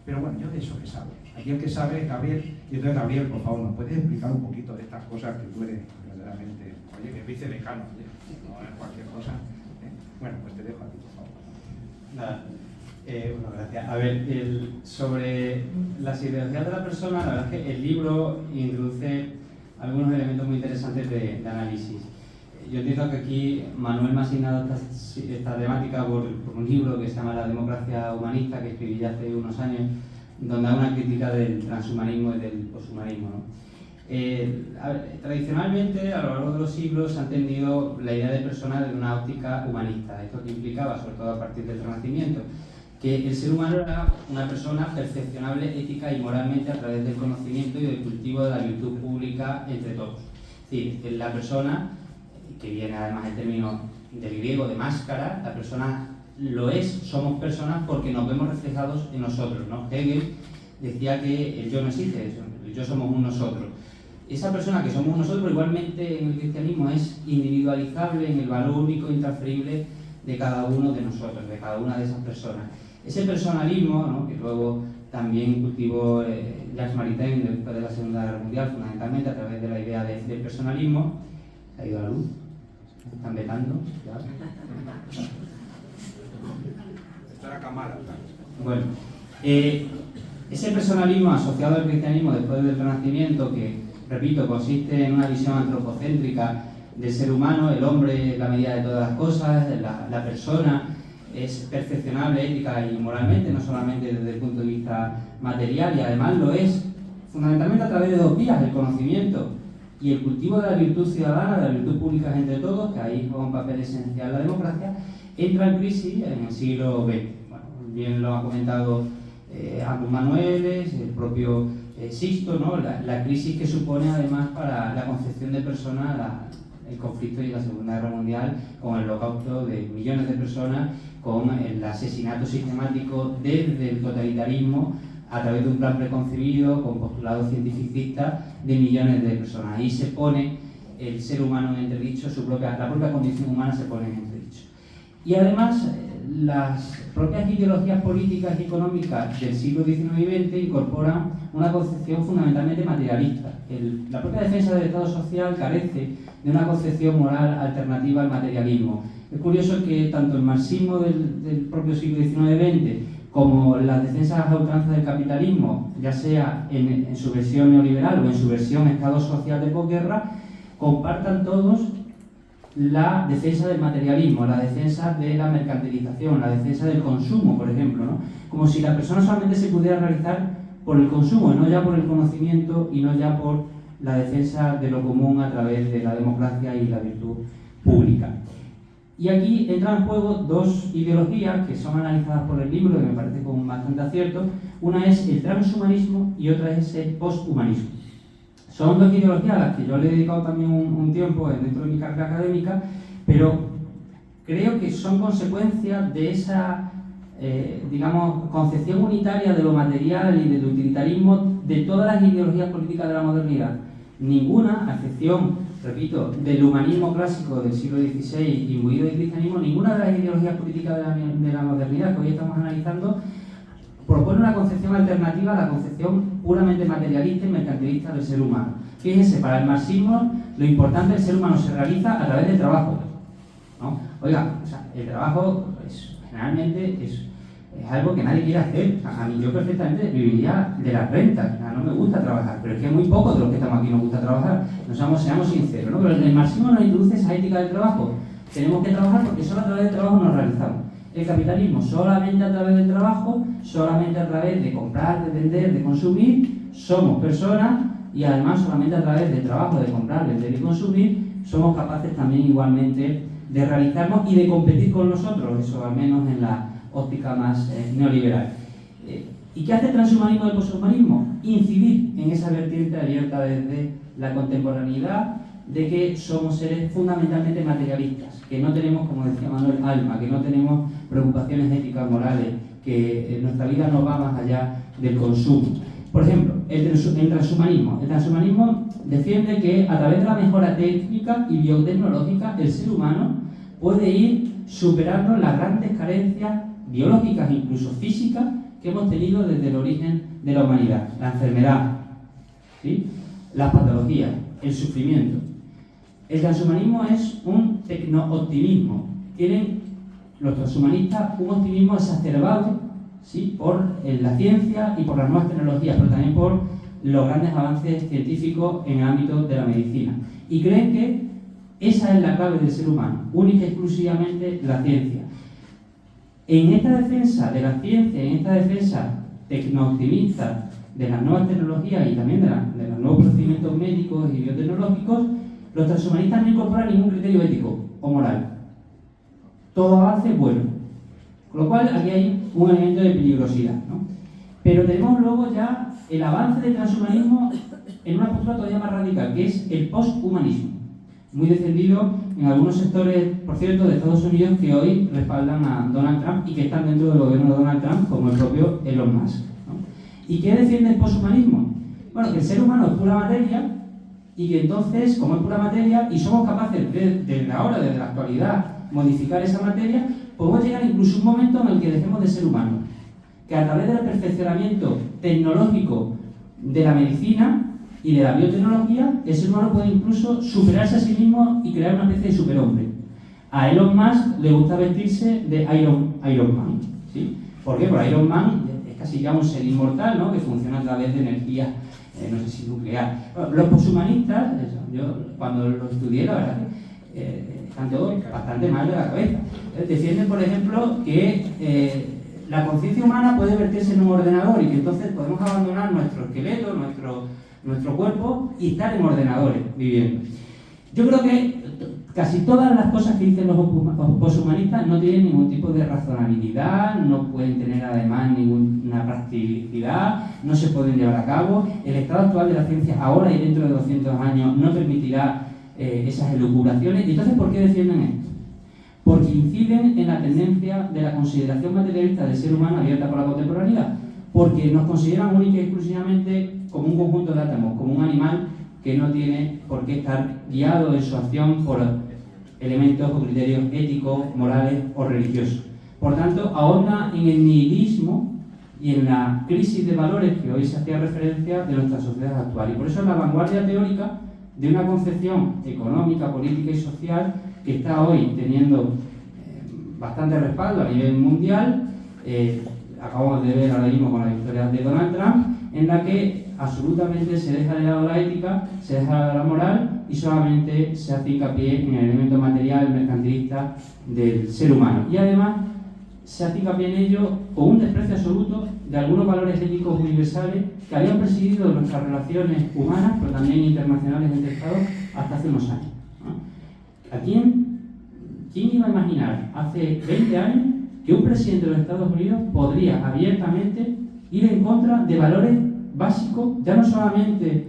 Pero bueno, yo de eso que sabe. Aquí el que sabe es Gabriel, y entonces Gabriel, por favor, ¿nos puedes explicar un poquito de estas cosas que tú eres verdaderamente, oye, que es vicedecano, no es cualquier cosa? Bueno, pues te dejo a ti, por favor. Nada. Bueno, gracias. A ver, sobre las ideologías de la persona, la verdad es que el libro introduce algunos elementos muy interesantes de análisis. Yo entiendo que aquí Manuel me ha asignado esta temática por un libro que se llama La democracia humanista, que escribí ya hace unos años, donde hay una crítica del transhumanismo y del poshumanismo, ¿no? Tradicionalmente, a lo largo de los siglos, se ha entendido la idea de persona desde una óptica humanista. Esto que implicaba, sobre todo a partir del Renacimiento, que el ser humano era una persona perfeccionable ética y moralmente a través del conocimiento y del cultivo de la virtud pública entre todos. Es decir, la persona, que viene además el término del griego de máscara, la persona lo es, somos personas porque nos vemos reflejados en nosotros, ¿no? Hegel decía que el yo no existe, el yo somos un nosotros. Esa persona que somos nosotros igualmente en el cristianismo es individualizable en el valor único e intransferible de cada uno de nosotros, de cada una de esas personas. Ese personalismo, ¿no?, que luego también cultivó Jacques Maritain después de la Segunda Guerra Mundial, fundamentalmente a través de la idea del personalismo, se ha ido a la luz, están vetando, ¿ya? Esto era Kamala. Bueno, ese personalismo asociado al cristianismo después del Renacimiento, que, repito, consiste en una visión antropocéntrica del ser humano, el hombre es la medida de todas las cosas, la persona es perfeccionable ética y moralmente, no solamente desde el punto de vista material, y además lo es fundamentalmente a través de dos vías, el conocimiento y el cultivo de la virtud ciudadana, de la virtud pública entre todos, que ahí juega un papel esencial la democracia, entra en crisis en el siglo XX. Bueno, bien lo ha comentado ambos Manueles, el propio Sisto, ¿no? La crisis que supone además para la concepción de personas el conflicto y la Segunda Guerra Mundial, con el holocausto de millones de personas, con el asesinato sistemático desde el totalitarismo a través de un plan preconcebido con postulados cientificistas de millones de personas. Ahí se pone el ser humano en entredicho, la propia condición humana se pone en entredicho. Y además, las propias ideologías políticas y económicas del siglo XIX y XX incorporan una concepción fundamentalmente materialista. La propia defensa del Estado social carece de una concepción moral alternativa al materialismo. Es curioso que tanto el marxismo del propio siglo XIX y XX como las defensas a ultranza del capitalismo, ya sea en su versión neoliberal o en su versión Estado social de posguerra, compartan todos la defensa del materialismo, la defensa de la mercantilización, la defensa del consumo, por ejemplo, ¿no? Como si la persona solamente se pudiera realizar por el consumo, no ya por el conocimiento y no ya por la defensa de lo común a través de la democracia y la virtud pública. Y aquí entran en juego dos ideologías que son analizadas por el libro y me parece con bastante acierto. Una es el transhumanismo y otra es el posthumanismo. Son dos ideologías a las que yo le he dedicado también un tiempo dentro de mi carrera académica, pero creo que son consecuencias de esa, concepción unitaria de lo material y del utilitarismo de todas las ideologías políticas de la modernidad. Ninguna, a excepción, repito, del humanismo clásico del siglo XVI imbuido de cristianismo, ninguna de las ideologías políticas de la modernidad que hoy estamos analizando propone una concepción alternativa a la concepción puramente materialista y mercantilista del ser humano. Fíjense, para el marxismo lo importante del ser humano se realiza a través del trabajo, ¿no? Oiga, o sea, el trabajo generalmente es algo que nadie quiere hacer. O sea, a mí yo perfectamente viviría de las rentas. O sea, no me gusta trabajar, pero es que muy pocos de los que estamos aquí nos gusta trabajar. Seamos sinceros, ¿no? Pero el marxismo nos introduce esa ética del trabajo. Tenemos que trabajar porque solo a través del trabajo nos realizamos. El capitalismo solamente a través del trabajo, solamente a través de comprar, de vender, de consumir, somos personas y además solamente a través del trabajo, de comprar, vender y consumir, somos capaces también igualmente de realizarnos y de competir con nosotros, eso al menos en la óptica más neoliberal. ¿Y qué hace el transhumanismo y el poshumanismo? Incidir en esa vertiente abierta desde la contemporaneidad de que somos seres fundamentalmente materialistas, que no tenemos, como decía Manuel, alma, que no tenemos preocupaciones éticas, morales, que nuestra vida no va más allá del consumo. Por ejemplo, el transhumanismo. El transhumanismo defiende que a través de la mejora técnica y biotecnológica el ser humano puede ir superando las grandes carencias biológicas, incluso físicas, que hemos tenido desde el origen de la humanidad. La enfermedad, ¿sí?, las patologías, el sufrimiento. El transhumanismo es un tecno-optimismo. Tienen los transhumanistas un optimismo exacerbado, ¿sí?, por la ciencia y por las nuevas tecnologías, pero también por los grandes avances científicos en el ámbito de la medicina. Y creen que esa es la clave del ser humano, única y exclusivamente la ciencia. En esta defensa de la ciencia, en esta defensa tecno-optimista de las nuevas tecnologías y también de los nuevos procedimientos médicos y biotecnológicos, los transhumanistas no incorporan ningún criterio ético o moral. Todo avance es bueno. Con lo cual, aquí hay un elemento de peligrosidad, ¿no? Pero tenemos luego ya el avance del transhumanismo en una postura todavía más radical, que es el posthumanismo, muy defendido en algunos sectores, por cierto, de Estados Unidos que hoy respaldan a Donald Trump y que están dentro del gobierno de Donald Trump, como el propio Elon Musk, ¿no? ¿Y qué defiende el posthumanismo? Bueno, que el ser humano es pura materia y que entonces, como es pura materia y somos capaces desde ahora, desde la actualidad, modificar esa materia, podemos llegar incluso a un momento en el que dejemos de ser humanos, que a través del perfeccionamiento tecnológico de la medicina y de la biotecnología, el ser humano puede incluso superarse a sí mismo y crear una especie de superhombre. A Elon Musk le gusta vestirse de Iron Man, ¿sí? ¿Por qué? Porque Iron Man es casi ya un ser inmortal, ¿no?, que funciona a través de energía, no sé si nuclear. Bueno, los poshumanistas, yo cuando lo estudié, la verdad que están todos bastante mal de la cabeza. Defienden, por ejemplo, que la conciencia humana puede vertirse en un ordenador y que entonces podemos abandonar nuestro esqueleto, nuestro cuerpo y estar en ordenadores viviendo. Yo creo que casi todas las cosas que dicen los poshumanistas no tienen ningún tipo de razonabilidad, no pueden tener además ninguna practicidad, no se pueden llevar a cabo. El estado actual de la ciencia ahora y dentro de 200 años no permitirá esas elucubraciones. ¿Y entonces por qué defienden esto? Porque inciden en la tendencia de la consideración materialista del ser humano abierta por la contemporaneidad, porque nos consideran única y exclusivamente como un conjunto de átomos, como un animal que no tiene por qué estar guiado en su acción por elementos o criterios éticos, morales o religiosos. Por tanto, ahonda en el nihilismo y en la crisis de valores que hoy se hacía referencia de nuestra sociedad actual. Y por eso es la vanguardia teórica de una concepción económica, política y social que está hoy teniendo bastante respaldo a nivel mundial. Acabamos de ver ahora mismo con la victoria de Donald Trump, en la que absolutamente se deja de lado la ética, se deja de lado la moral y solamente se hace hincapié en el elemento material, mercantilista del ser humano. Y además se hace hincapié en ello con un desprecio absoluto de algunos valores éticos universales que habían presidido nuestras relaciones humanas, pero también internacionales entre Estados, hasta hace unos años, ¿no? ¿A quién iba a imaginar hace 20 años que un presidente de los Estados Unidos podría abiertamente ir en contra de valores básicos, ya no solamente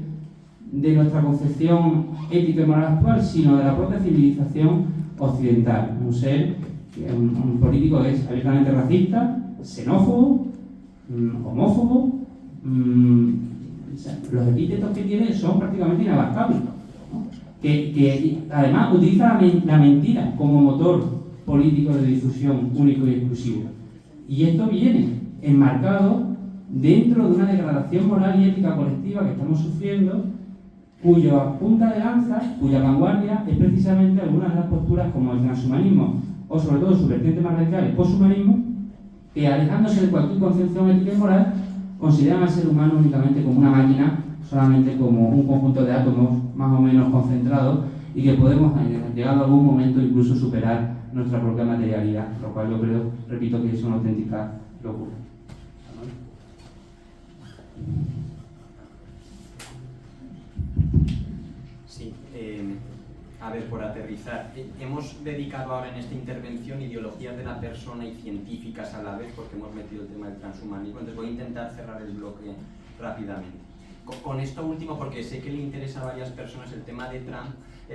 de nuestra concepción ética y moral actual, sino de la propia civilización occidental? Un político que es abiertamente racista, xenófobo, homófobo, los epítetos que tiene son prácticamente inabarcables, ¿no? Que además utiliza la mentira como motor político de difusión único y exclusivo. Y esto viene enmarcado dentro de una degradación moral y ética colectiva que estamos sufriendo, cuya punta de lanza, cuya vanguardia es precisamente algunas de las posturas como el transhumanismo o sobre todo su vertiente más radical, el posthumanismo, que alejándose de cualquier concepción ética y moral consideran al ser humano únicamente como una máquina, solamente como un conjunto de átomos más o menos concentrados y que podemos, llegado a algún momento, incluso superar nuestra propia materialidad, lo cual yo creo, repito, que es una auténtica locura. Sí, a ver, por aterrizar, hemos dedicado ahora en esta intervención ideologías de la persona y científicas a la vez, porque hemos metido el tema del transhumanismo, entonces voy a intentar cerrar el bloque rápidamente. Con esto último, porque sé que le interesa a varias personas el tema de Trump,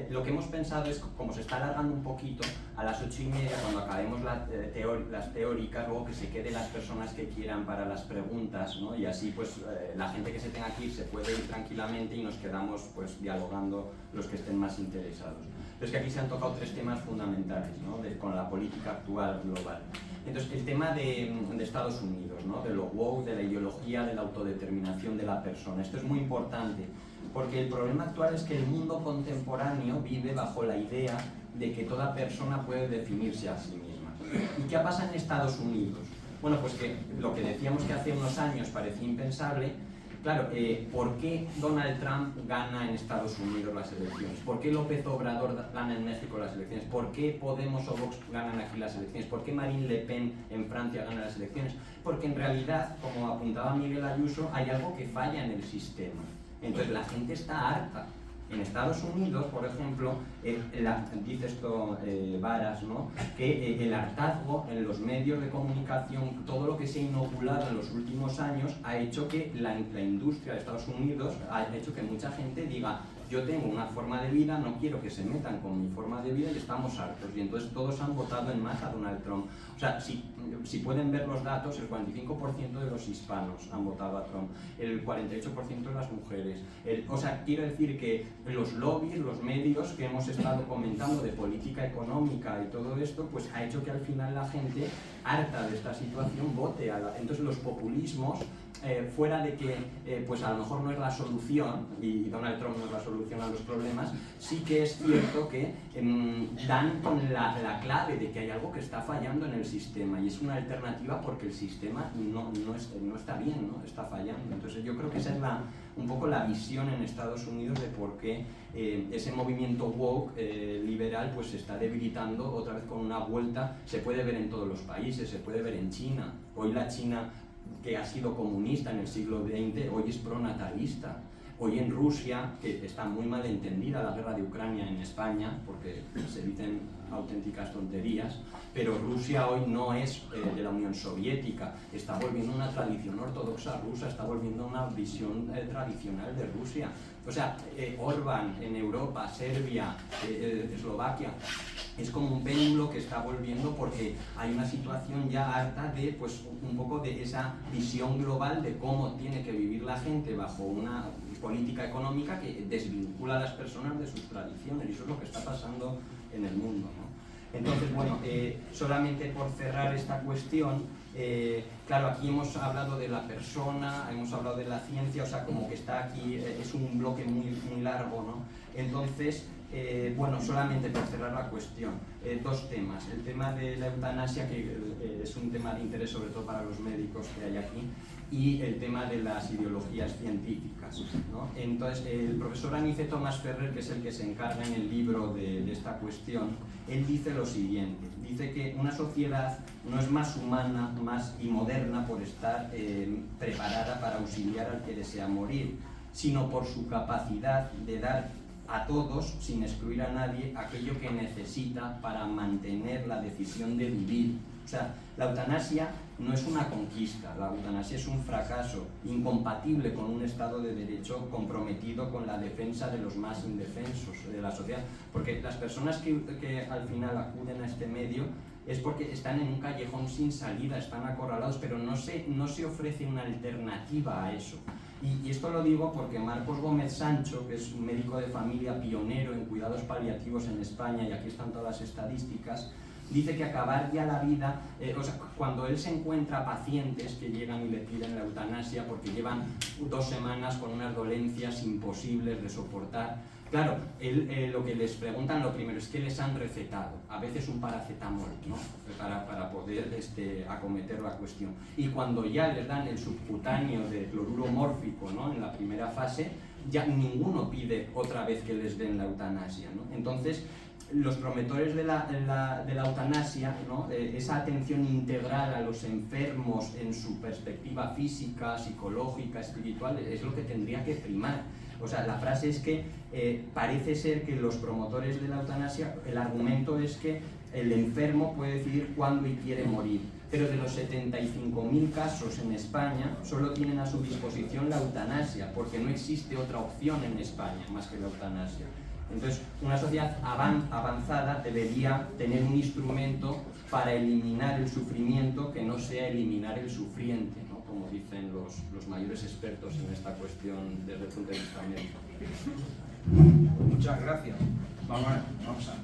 lo que hemos pensado es, como se está alargando un poquito, a las 8:30, cuando acabemos las teóricas, luego que se queden las personas que quieran para las preguntas, ¿no? Y así pues la gente que se tenga que ir se puede ir tranquilamente y nos quedamos pues dialogando los que estén más interesados. Pero es que aquí se han tocado 3 temas fundamentales, ¿no? Con la política actual global. Entonces, el tema de Estados Unidos, ¿no? De lo woke, de la ideología, de la autodeterminación de la persona. Esto es muy importante, porque el problema actual es que el mundo contemporáneo vive bajo la idea de que toda persona puede definirse a sí misma. ¿Y qué pasa en Estados Unidos? Bueno, pues que lo que decíamos que hace unos años parecía impensable. Claro, ¿por qué Donald Trump gana en Estados Unidos las elecciones? ¿Por qué López Obrador gana en México las elecciones? ¿Por qué Podemos o Vox ganan aquí las elecciones? ¿Por qué Marine Le Pen en Francia gana las elecciones? Porque en realidad, como apuntaba Miguel Ayuso, hay algo que falla en el sistema. Entonces la gente está harta. En Estados Unidos, por ejemplo, dice esto Varas, ¿no? Que el hartazgo en los medios de comunicación, todo lo que se ha inoculado en los últimos años, ha hecho que la industria de Estados Unidos, ha hecho que mucha gente diga: yo tengo una forma de vida, no quiero que se metan con mi forma de vida y estamos hartos. Y entonces todos han votado en masa a Donald Trump. O sea, si pueden ver los datos, el 45% de los hispanos han votado a Trump, el 48% de las mujeres. O sea, quiero decir que los lobbies, los medios que hemos estado comentando de política económica y todo esto, pues ha hecho que al final la gente, harta de esta situación, vote a la... Entonces los populismos, fuera de que pues a lo mejor no es la solución, y Donald Trump no es la solución a los problemas, sí que es cierto que dan con la clave de que hay algo que está fallando en el sistema, y es una alternativa porque el sistema no está bien, ¿no? Está fallando. Entonces yo creo que esa es un poco la visión en Estados Unidos de por qué ese movimiento woke liberal pues se está debilitando otra vez con una vuelta. Se puede ver en todos los países, se puede ver en China. Hoy la China, que ha sido comunista en el siglo XX, hoy es pronatalista. Hoy en Rusia, que está muy mal entendida la guerra de Ucrania en España, porque se dicen auténticas tonterías, pero Rusia hoy no es de la Unión Soviética, está volviendo una tradición ortodoxa rusa, está volviendo una visión tradicional de Rusia. O sea, Orbán en Europa, Serbia, Eslovaquia, es como un péndulo que está volviendo porque hay una situación ya harta de pues un poco de esa visión global de cómo tiene que vivir la gente bajo una política económica que desvincula a las personas de sus tradiciones, y eso es lo que está pasando en el mundo, ¿no? Entonces, bueno, solamente por cerrar esta cuestión, claro, aquí hemos hablado de la persona, hemos hablado de la ciencia, o sea, como que está aquí, es un bloque muy, muy largo, ¿no? Entonces, bueno, solamente por cerrar la cuestión, 2 temas. El tema de la eutanasia, que es un tema de interés sobre todo para los médicos que hay aquí, y el tema de las ideologías científicas, ¿no? Entonces, el profesor Aniceto Masferrer, que es el que se encarga en el libro de esta cuestión, él dice lo siguiente: dice que una sociedad no es más humana y moderna por estar preparada para auxiliar al que desea morir, sino por su capacidad de dar a todos, sin excluir a nadie, aquello que necesita para mantener la decisión de vivir. O sea, la eutanasia no es una conquista, la eutanasia es un fracaso incompatible con un Estado de Derecho comprometido con la defensa de los más indefensos de la sociedad. Porque las personas que al final acuden a este medio es porque están en un callejón sin salida, están acorralados, pero no se ofrece una alternativa a eso. Y esto lo digo porque Marcos Gómez Sancho, que es un médico de familia pionero en cuidados paliativos en España, y aquí están todas las estadísticas, dice que acabar ya la vida, o sea, cuando él se encuentra pacientes que llegan y le piden la eutanasia porque llevan 2 semanas con unas dolencias imposibles de soportar, claro, lo que les preguntan lo primero es qué les han recetado, a veces un paracetamol, ¿no? para poder acometer la cuestión. Y cuando ya les dan el subcutáneo de cloruro mórfico, ¿no? En la primera fase, ya ninguno pide otra vez que les den la eutanasia, ¿no? Entonces, los promotores de la eutanasia, ¿no? Esa atención integral a los enfermos en su perspectiva física, psicológica, espiritual, es lo que tendría que primar. O sea, la frase es que parece ser que los promotores de la eutanasia, el argumento es que el enfermo puede decidir cuándo y quiere morir. Pero de los 75.000 casos en España, solo tienen a su disposición la eutanasia, porque no existe otra opción en España más que la eutanasia. Entonces, una sociedad avanzada debería tener un instrumento para eliminar el sufrimiento que no sea eliminar el sufriente, ¿no? Como dicen los mayores expertos en esta cuestión desde el punto de vista médico. Muchas gracias.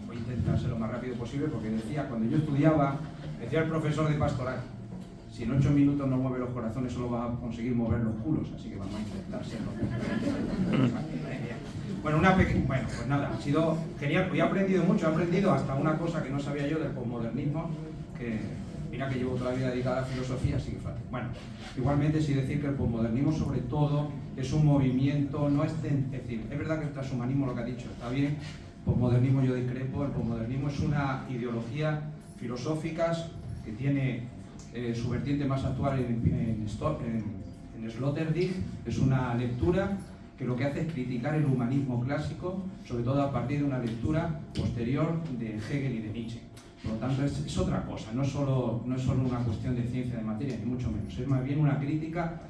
Voy a intentar ser lo más rápido posible, porque decía, cuando yo estudiaba, decía el profesor de pastoral, si en 8 minutos no mueve los corazones, solo va a conseguir mover los culos, así que vamos a intentar serlo. Bueno, pues nada, ha sido genial. Hoy he aprendido mucho, he aprendido hasta una cosa que no sabía yo del posmodernismo, que mira que llevo toda la vida dedicada a la filosofía, así que fácil. Bueno, igualmente sí decir que el posmodernismo sobre todo es un movimiento, es decir, es verdad que el transhumanismo, lo que ha dicho, está bien, posmodernismo yo discrepo, el posmodernismo es una ideología filosófica que tiene su vertiente más actual en Sloterdijk, es una lectura que lo que hace es criticar el humanismo clásico, sobre todo a partir de una lectura posterior de Hegel y de Nietzsche. Por lo tanto, es otra cosa, no es solo una cuestión de ciencia de materia, ni mucho menos, es más bien una crítica,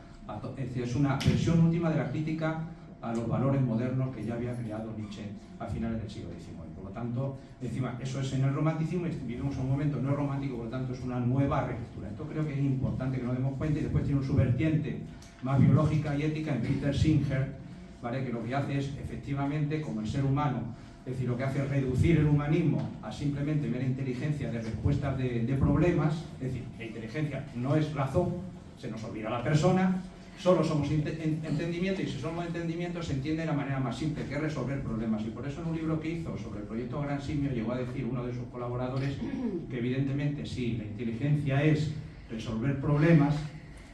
es una versión última de la crítica a los valores modernos que ya había creado Nietzsche a finales del siglo XIX. Por lo tanto, encima, eso es en el romanticismo, y vivimos un momento no romántico, por lo tanto es una nueva relectura. Esto creo que es importante que nos demos cuenta, y después tiene su vertiente más biológica y ética en Peter Singer, ¿vale? Que lo que hace es, efectivamente, como el ser humano, es decir, lo que hace es reducir el humanismo a simplemente mera inteligencia de respuestas de problemas, es decir, la inteligencia no es razón, se nos olvida la persona, solo somos entendimiento, y si somos entendimiento se entiende de la manera más simple, que es resolver problemas. Y por eso en un libro que hizo sobre el proyecto Gran Simio llegó a decir uno de sus colaboradores que evidentemente si la inteligencia es resolver problemas,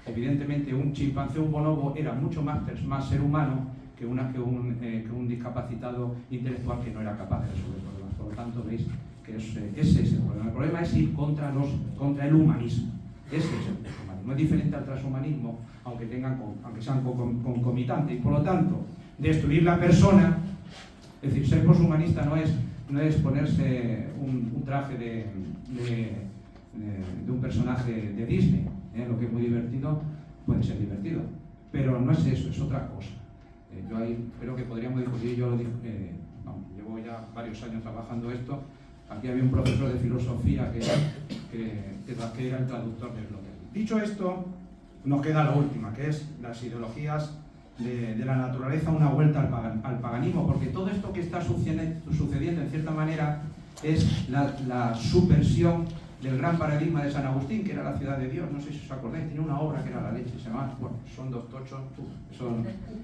evidentemente un chimpancé, un bonobo era mucho más ser humano que un discapacitado intelectual que no era capaz de resolver problemas. Por lo tanto, veis que ese es el problema. El problema es ir contra el humanismo. Ese es el humanismo. No es diferente al transhumanismo, aunque sean concomitantes. Y por lo tanto, destruir la persona, es decir, ser poshumanista no es ponerse un traje de un personaje de Disney. Lo que es muy divertido puede ser divertido, pero no es eso, es otra cosa. Yo ahí creo que podríamos discutir, yo lo digo, llevo ya varios años trabajando esto. Aquí había un profesor de filosofía que era el traductor del blog. Dicho esto, nos queda la última, que es las ideologías de la naturaleza, una vuelta al paganismo, porque todo esto que está sucediendo en cierta manera es la subversión del gran paradigma de San Agustín, que era la ciudad de Dios. No sé si os acordáis, tiene una obra que era la leche, se llama, bueno, son 2 tochos,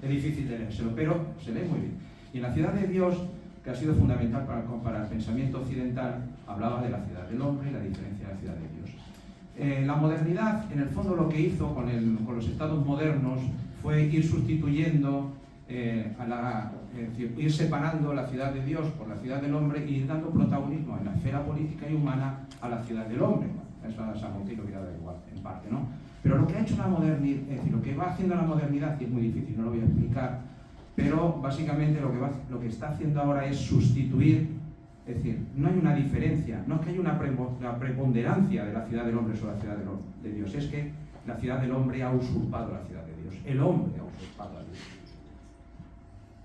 es difícil de leérselo, pero se lee muy bien. Y en la ciudad de Dios, que ha sido fundamental para el pensamiento occidental, hablaba de la ciudad del hombre y la diferencia de la ciudad de Dios. La modernidad, en el fondo, lo que hizo con los estados modernos fue ir sustituyendo, ir separando la ciudad de Dios por la ciudad del hombre y ir dando protagonismo en la esfera política y humana a la ciudad del hombre. Eso a San Agustín lo hubiera dado igual, en parte, ¿no? Pero lo que ha hecho la modernidad, es decir, lo que va haciendo la modernidad, y es muy difícil, no lo voy a explicar, pero básicamente lo que está haciendo ahora es sustituir, es decir, no hay una diferencia, no es que haya una preponderancia de la ciudad del hombre sobre la ciudad de Dios, es que la ciudad del hombre ha usurpado la ciudad de Dios, el hombre ha usurpado a Dios.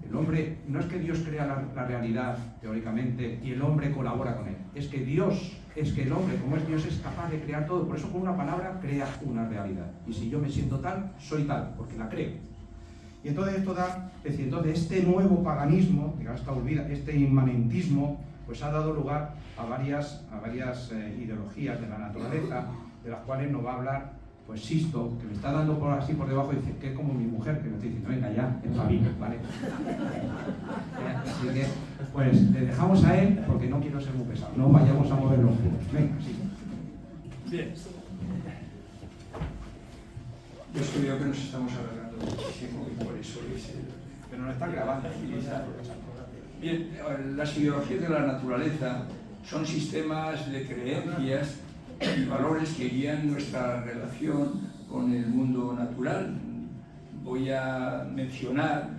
El hombre, no es que Dios crea la realidad, teóricamente, y el hombre colabora con él, es que el hombre, como es Dios, es capaz de crear todo, por eso con una palabra crea una realidad, y si yo me siento tal, soy tal, porque la creo. Y entonces esto da, es decir, entonces este nuevo paganismo, digamos, este inmanentismo, pues ha dado lugar a varias ideologías de la naturaleza, de las cuales nos va a hablar pues Sisto, que me está dando por así por debajo y dice que es como mi mujer, que me está diciendo, venga ya, espabila, ¿vale? Así que, pues le dejamos a él porque no quiero ser muy pesado, no vayamos a mover los juegos. Venga, sí. Bien. Yo creo que nos estamos alargando muchísimo y por eso es el... Pero nos están grabando. Bien, las ideologías de la naturaleza son sistemas de creencias y valores que guían nuestra relación con el mundo natural. Voy a mencionar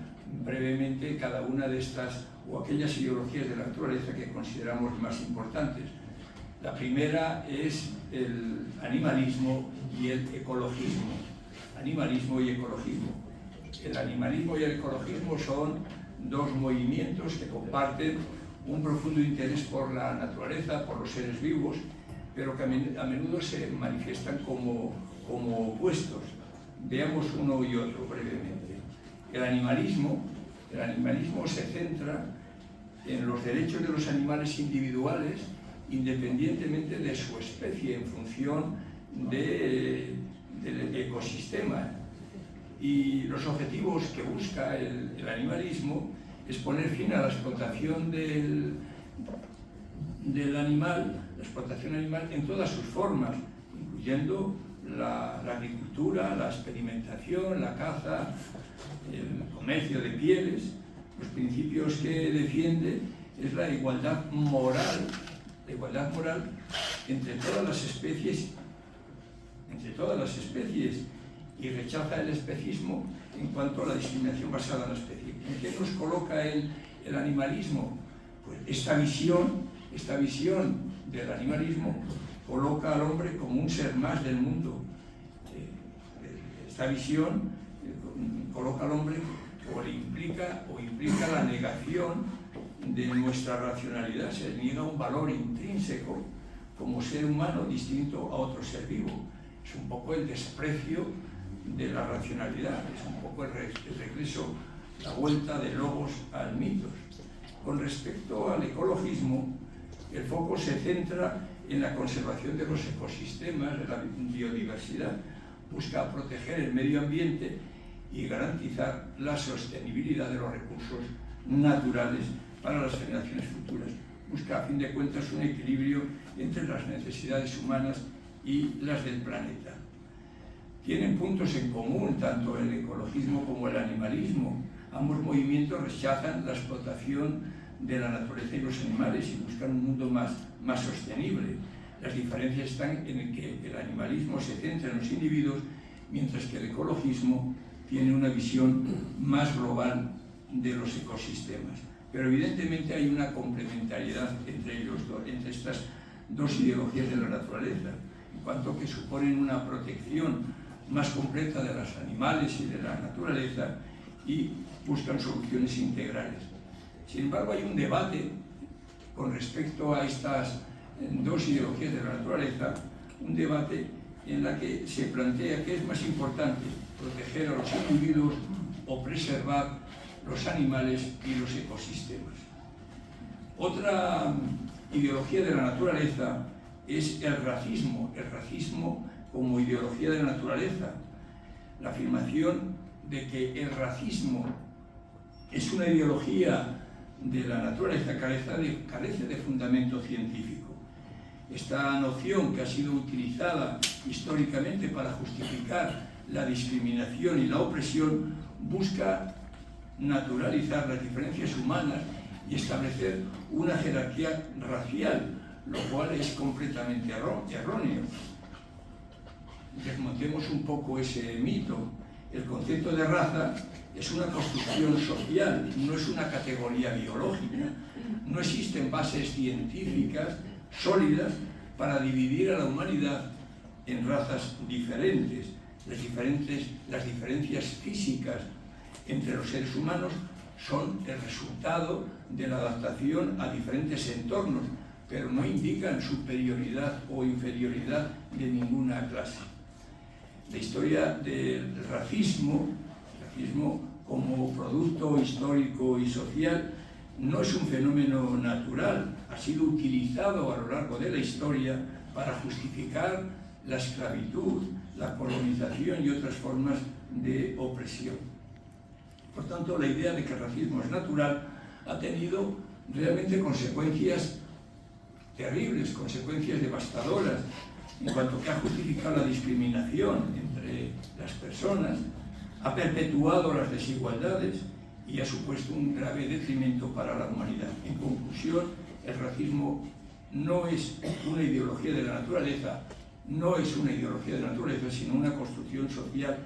brevemente cada una de estas o aquellas ideologías de la naturaleza que consideramos más importantes. La primera es el animalismo y el ecologismo. Animalismo y ecologismo. El animalismo y el ecologismo son dos movimientos que comparten un profundo interés por la naturaleza, por los seres vivos, pero que a menudo se manifiestan como opuestos. Veamos uno y otro brevemente. El animalismo se centra en los derechos de los animales individuales independientemente de su especie, en función del ecosistema. Y los objetivos que busca el animalismo es poner fin a la explotación del animal, la explotación animal en todas sus formas, incluyendo la agricultura, la experimentación, la caza, el comercio de pieles. Los principios que defiende es la igualdad moral entre todas las especies, y rechaza el especismo en cuanto a la discriminación basada en la especie. ¿En qué nos coloca el animalismo? Pues esta visión del animalismo coloca al hombre como un ser más del mundo. Esta visión coloca al hombre o implica la negación de nuestra racionalidad. Se niega un valor intrínseco como ser humano distinto a otro ser vivo. Es un poco el desprecio de la racionalidad, es un poco el regreso, la vuelta de logos al mitos. Con respecto al ecologismo, el foco se centra en la conservación de los ecosistemas, de la biodiversidad, busca proteger el medio ambiente y garantizar la sostenibilidad de los recursos naturales para las generaciones futuras. Busca, a fin de cuentas, un equilibrio entre las necesidades humanas y las del planeta. Tienen puntos en común tanto el ecologismo como el animalismo. Ambos movimientos rechazan la explotación de la naturaleza y los animales y buscan un mundo más sostenible. Las diferencias están en el que el animalismo se centra en los individuos, mientras que el ecologismo tiene una visión más global de los ecosistemas. Pero evidentemente hay una complementariedad entre estas dos ideologías de la naturaleza, en cuanto que suponen una protección más completa de los animales y de la naturaleza y buscan soluciones integrales. Sin embargo, hay un debate con respecto a estas dos ideologías de la naturaleza, un debate en la que se plantea qué es más importante, proteger a los individuos o preservar los animales y los ecosistemas. Otra ideología de la naturaleza es el racismo como ideología de la naturaleza. La afirmación de que el racismo es una ideología de la naturaleza carece de fundamento científico. Esta noción, que ha sido utilizada históricamente para justificar la discriminación y la opresión, busca naturalizar las diferencias humanas y establecer una jerarquía racial, lo cual es completamente erróneo. Desmontemos un poco ese mito. El concepto de raza es una construcción social, no es una categoría biológica. No existen bases científicas sólidas para dividir a la humanidad en razas diferentes. Las diferencias físicas entre los seres humanos son el resultado de la adaptación a diferentes entornos, pero no indican superioridad o inferioridad de ninguna clase. La historia del racismo como producto histórico y social no es un fenómeno natural, ha sido utilizado a lo largo de la historia para justificar la esclavitud, la colonización y otras formas de opresión. Por tanto, la idea de que el racismo es natural ha tenido realmente consecuencias terribles, consecuencias devastadoras, en cuanto que ha justificado la discriminación entre las personas, ha perpetuado las desigualdades y ha supuesto un grave detrimento para la humanidad. En conclusión, el racismo no es una ideología de la naturaleza, sino una construcción social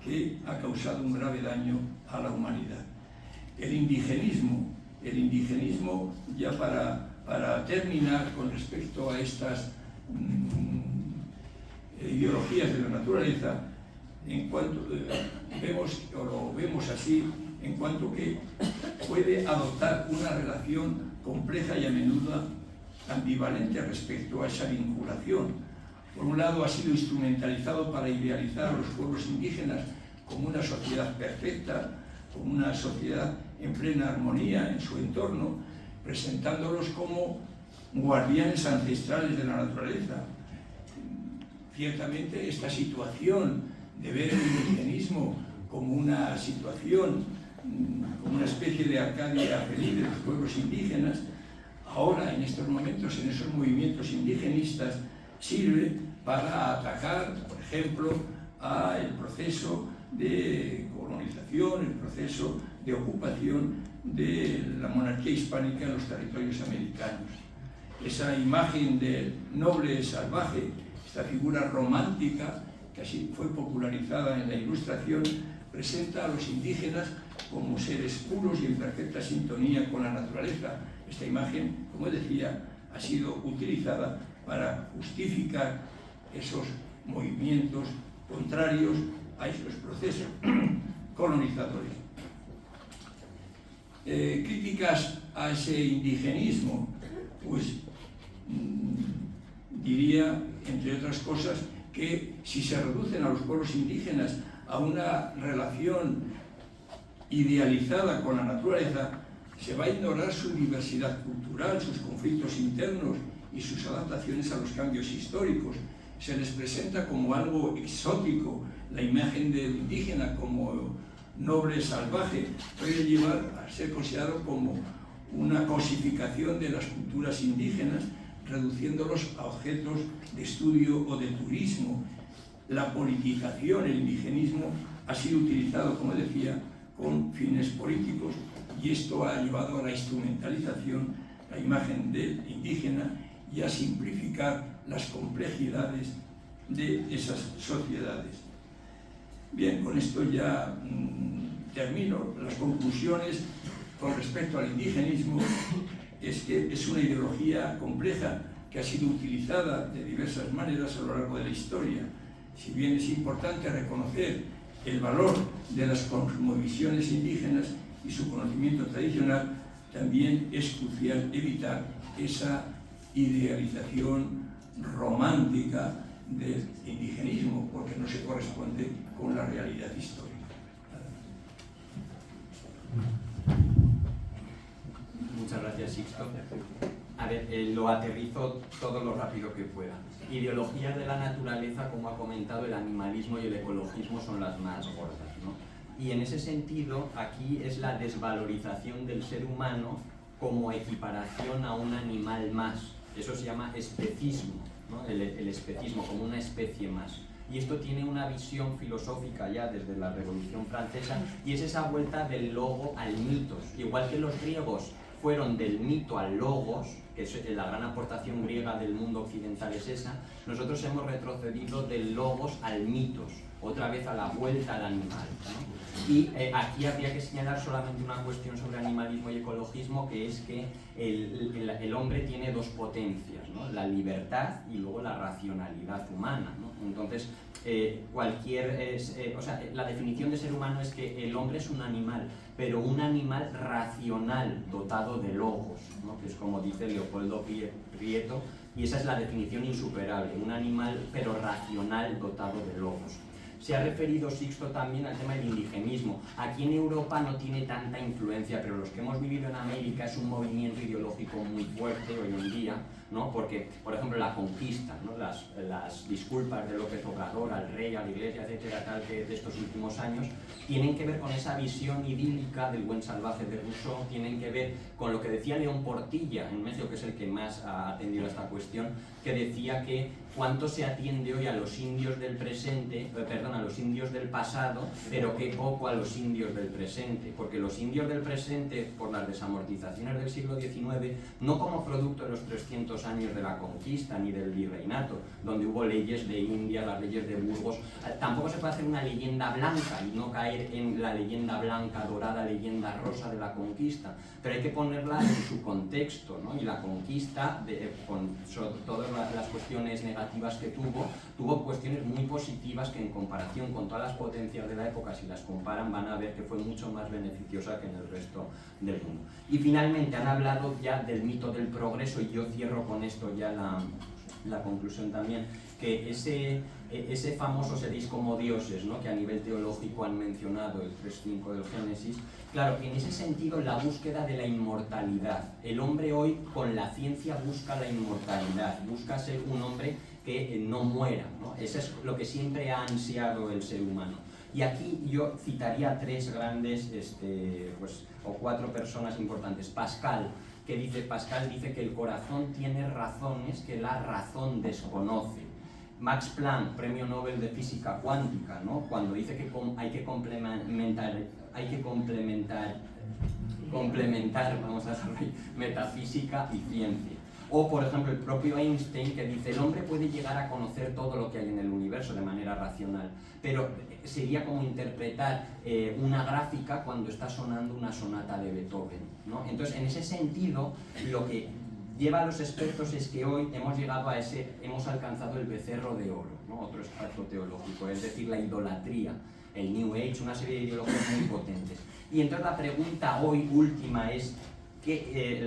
que ha causado un grave daño a la humanidad. El indigenismo, ya para terminar con respecto a estas ideologías de la naturaleza, en cuanto lo vemos así, en cuanto que puede adoptar una relación compleja y a menudo ambivalente respecto a esa vinculación. Por un lado, ha sido instrumentalizado para idealizar a los pueblos indígenas como una sociedad perfecta, como una sociedad en plena armonía en su entorno, presentándolos como guardianes ancestrales de la naturaleza. Ciertamente, esta situación de ver el indigenismo como una situación, como una especie de Arcadia feliz de los pueblos indígenas, ahora, en estos momentos, en esos movimientos indigenistas, sirve para atacar, por ejemplo, el proceso de colonización, el proceso de ocupación de la monarquía hispánica en los territorios americanos. Esa imagen del noble salvaje, esta figura romántica, que así fue popularizada en la Ilustración, presenta a los indígenas como seres puros y en perfecta sintonía con la naturaleza. Esta imagen, como decía, ha sido utilizada para justificar esos movimientos contrarios a esos procesos colonizadores. Críticas a ese indigenismo, pues diría, entre otras cosas, que si se reducen a los pueblos indígenas a una relación idealizada con la naturaleza, se va a ignorar su diversidad cultural, sus conflictos internos y sus adaptaciones a los cambios históricos. Se les presenta como algo exótico. La imagen del indígena como noble salvaje puede llevar a ser considerado como una cosificación de las culturas indígenas, reduciéndolos a objetos de estudio o de turismo. La politización, el indigenismo, ha sido utilizado, como decía, con fines políticos, y esto ha llevado a la instrumentalización, la imagen del indígena, y a simplificar las complejidades de esas sociedades. Bien, con esto ya termino. Las conclusiones con respecto al indigenismo es que es una ideología compleja que ha sido utilizada de diversas maneras a lo largo de la historia. Si bien es importante reconocer el valor de las cosmovisiones indígenas y su conocimiento tradicional, también es crucial evitar esa idealización romántica del indigenismo, porque no se corresponde con la realidad histórica. Muchas gracias, Sixto. A ver, lo aterrizo todo lo rápido que pueda. Ideologías de la naturaleza, como ha comentado, el animalismo y el ecologismo son las más gordas, ¿no? Y en ese sentido, aquí es la desvalorización del ser humano como equiparación a un animal más. Eso se llama especismo, ¿no? El especismo, como una especie más. Y esto tiene una visión filosófica ya desde la Revolución Francesa, y es esa vuelta del logo al mitos. Igual que los griegos fueron del mito al logos, que es la gran aportación griega del mundo occidental es esa, nosotros hemos retrocedido del logos al mitos, otra vez a la vuelta al animal, ¿no? Y aquí habría que señalar solamente una cuestión sobre animalismo y ecologismo, que es que el hombre tiene dos potencias, ¿no? La libertad y luego la racionalidad humana, ¿no? Entonces, la definición de ser humano es que el hombre es un animal, pero un animal racional, dotado de logos, ¿no? Que es como dice Leopoldo Prieto, y esa es la definición insuperable, un animal pero racional, dotado de logos. Se ha referido Sixto también al tema del indigenismo. Aquí en Europa no tiene tanta influencia, pero los que hemos vivido en América es un movimiento ideológico muy fuerte hoy en día, ¿no? Porque, por ejemplo, la conquista, ¿no? Las disculpas de López Obrador al rey, a la iglesia, etcétera, tal, que de estos últimos años, tienen que ver con esa visión idílica del buen salvaje de Rousseau, tienen que ver con lo que decía León Portilla en México, que es el que más ha atendido a esta cuestión, que decía que cuánto se atiende hoy a los indios del presente, a los indios del pasado, pero qué poco a los indios del presente, porque los indios del presente, por las desamortizaciones del siglo XIX, no como producto de los 300 años de la conquista ni del virreinato, donde hubo leyes de India, las leyes de Burgos, tampoco se puede hacer una leyenda blanca y no caer en la leyenda blanca, dorada, leyenda rosa de la conquista, pero hay que ponerla en su contexto, ¿no? Y la conquista, con todas las cuestiones negativas que tuvo cuestiones muy positivas que en comparación con todas las potencias de la época, si las comparan, van a ver que fue mucho más beneficiosa que en el resto del mundo. Y finalmente han hablado ya del mito del progreso, y yo cierro con esto ya la conclusión también, que ese famoso seréis como dioses, ¿no? Que a nivel teológico han mencionado el 3.5 del Génesis. Claro, en ese sentido, la búsqueda de la inmortalidad. El hombre hoy con la ciencia busca la inmortalidad, busca ser un hombre que no muera, ¿no? Eso es lo que siempre ha ansiado el ser humano. Y aquí yo citaría tres grandes, o cuatro personas importantes. Pascal dice que el corazón tiene razones que la razón desconoce. Max Planck, premio Nobel de Física Cuántica, ¿no? Cuando dice que hay que complementar, vamos a decir, metafísica y ciencia. O, por ejemplo, el propio Einstein, que dice el hombre puede llegar a conocer todo lo que hay en el universo de manera racional, pero sería como interpretar una gráfica cuando está sonando una sonata de Beethoven, ¿no? Entonces, en ese sentido, lo que lleva a los expertos es que hoy hemos alcanzado el becerro de oro, ¿no? Otro aspecto teológico, es decir, la idolatría, el New Age, una serie de ideologías muy potentes. Y entonces la pregunta hoy última es,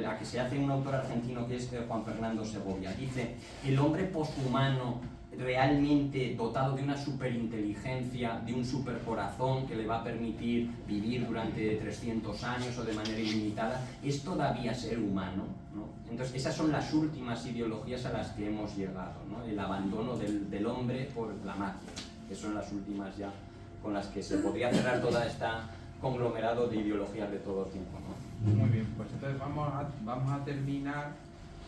la que se hace un autor argentino que es Juan Fernando Segovia. Dice, el hombre poshumano realmente dotado de una superinteligencia, de un supercorazón que le va a permitir vivir durante 300 años o de manera ilimitada, ¿es todavía ser humano? ¿No? Entonces esas son las últimas ideologías a las que hemos llegado, ¿no? El abandono del hombre por la máquina, que son las últimas ya con las que se podría cerrar toda esta conglomerado de ideologías de todo tipo, ¿no? Muy bien, pues entonces vamos a terminar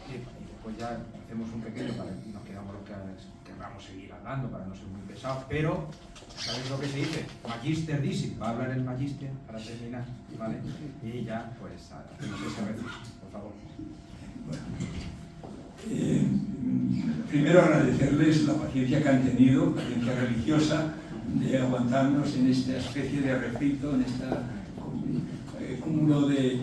y después ya hacemos un pequeño, para que nos quedamos los que queramos seguir hablando para no ser muy pesados, pero ¿sabéis lo que se dice? Magister dicit, va a hablar el magister para terminar, ¿vale? Y ya pues hacemos ese rezo, por favor. Bueno, primero agradecerles la paciencia que han tenido, paciencia religiosa, de aguantarnos en esta especie de refrito, en este cúmulo de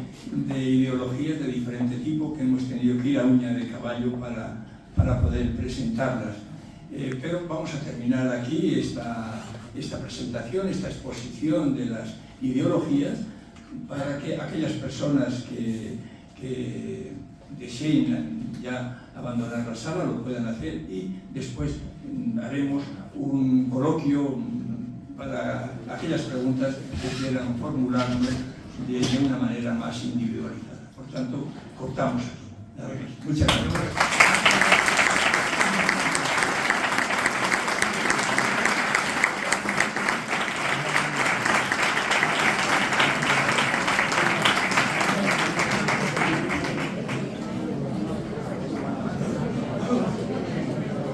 ideologías de diferente tipo que hemos tenido que ir a uña de caballo para poder presentarlas. Pero vamos a terminar aquí esta presentación, esta exposición de las ideologías, para que aquellas personas que deseen ya abandonar la sala lo puedan hacer, y después haremos un coloquio para aquellas preguntas que quieran formularnos de una manera más individualizada. Por tanto, cortamos aquí. Muchas gracias.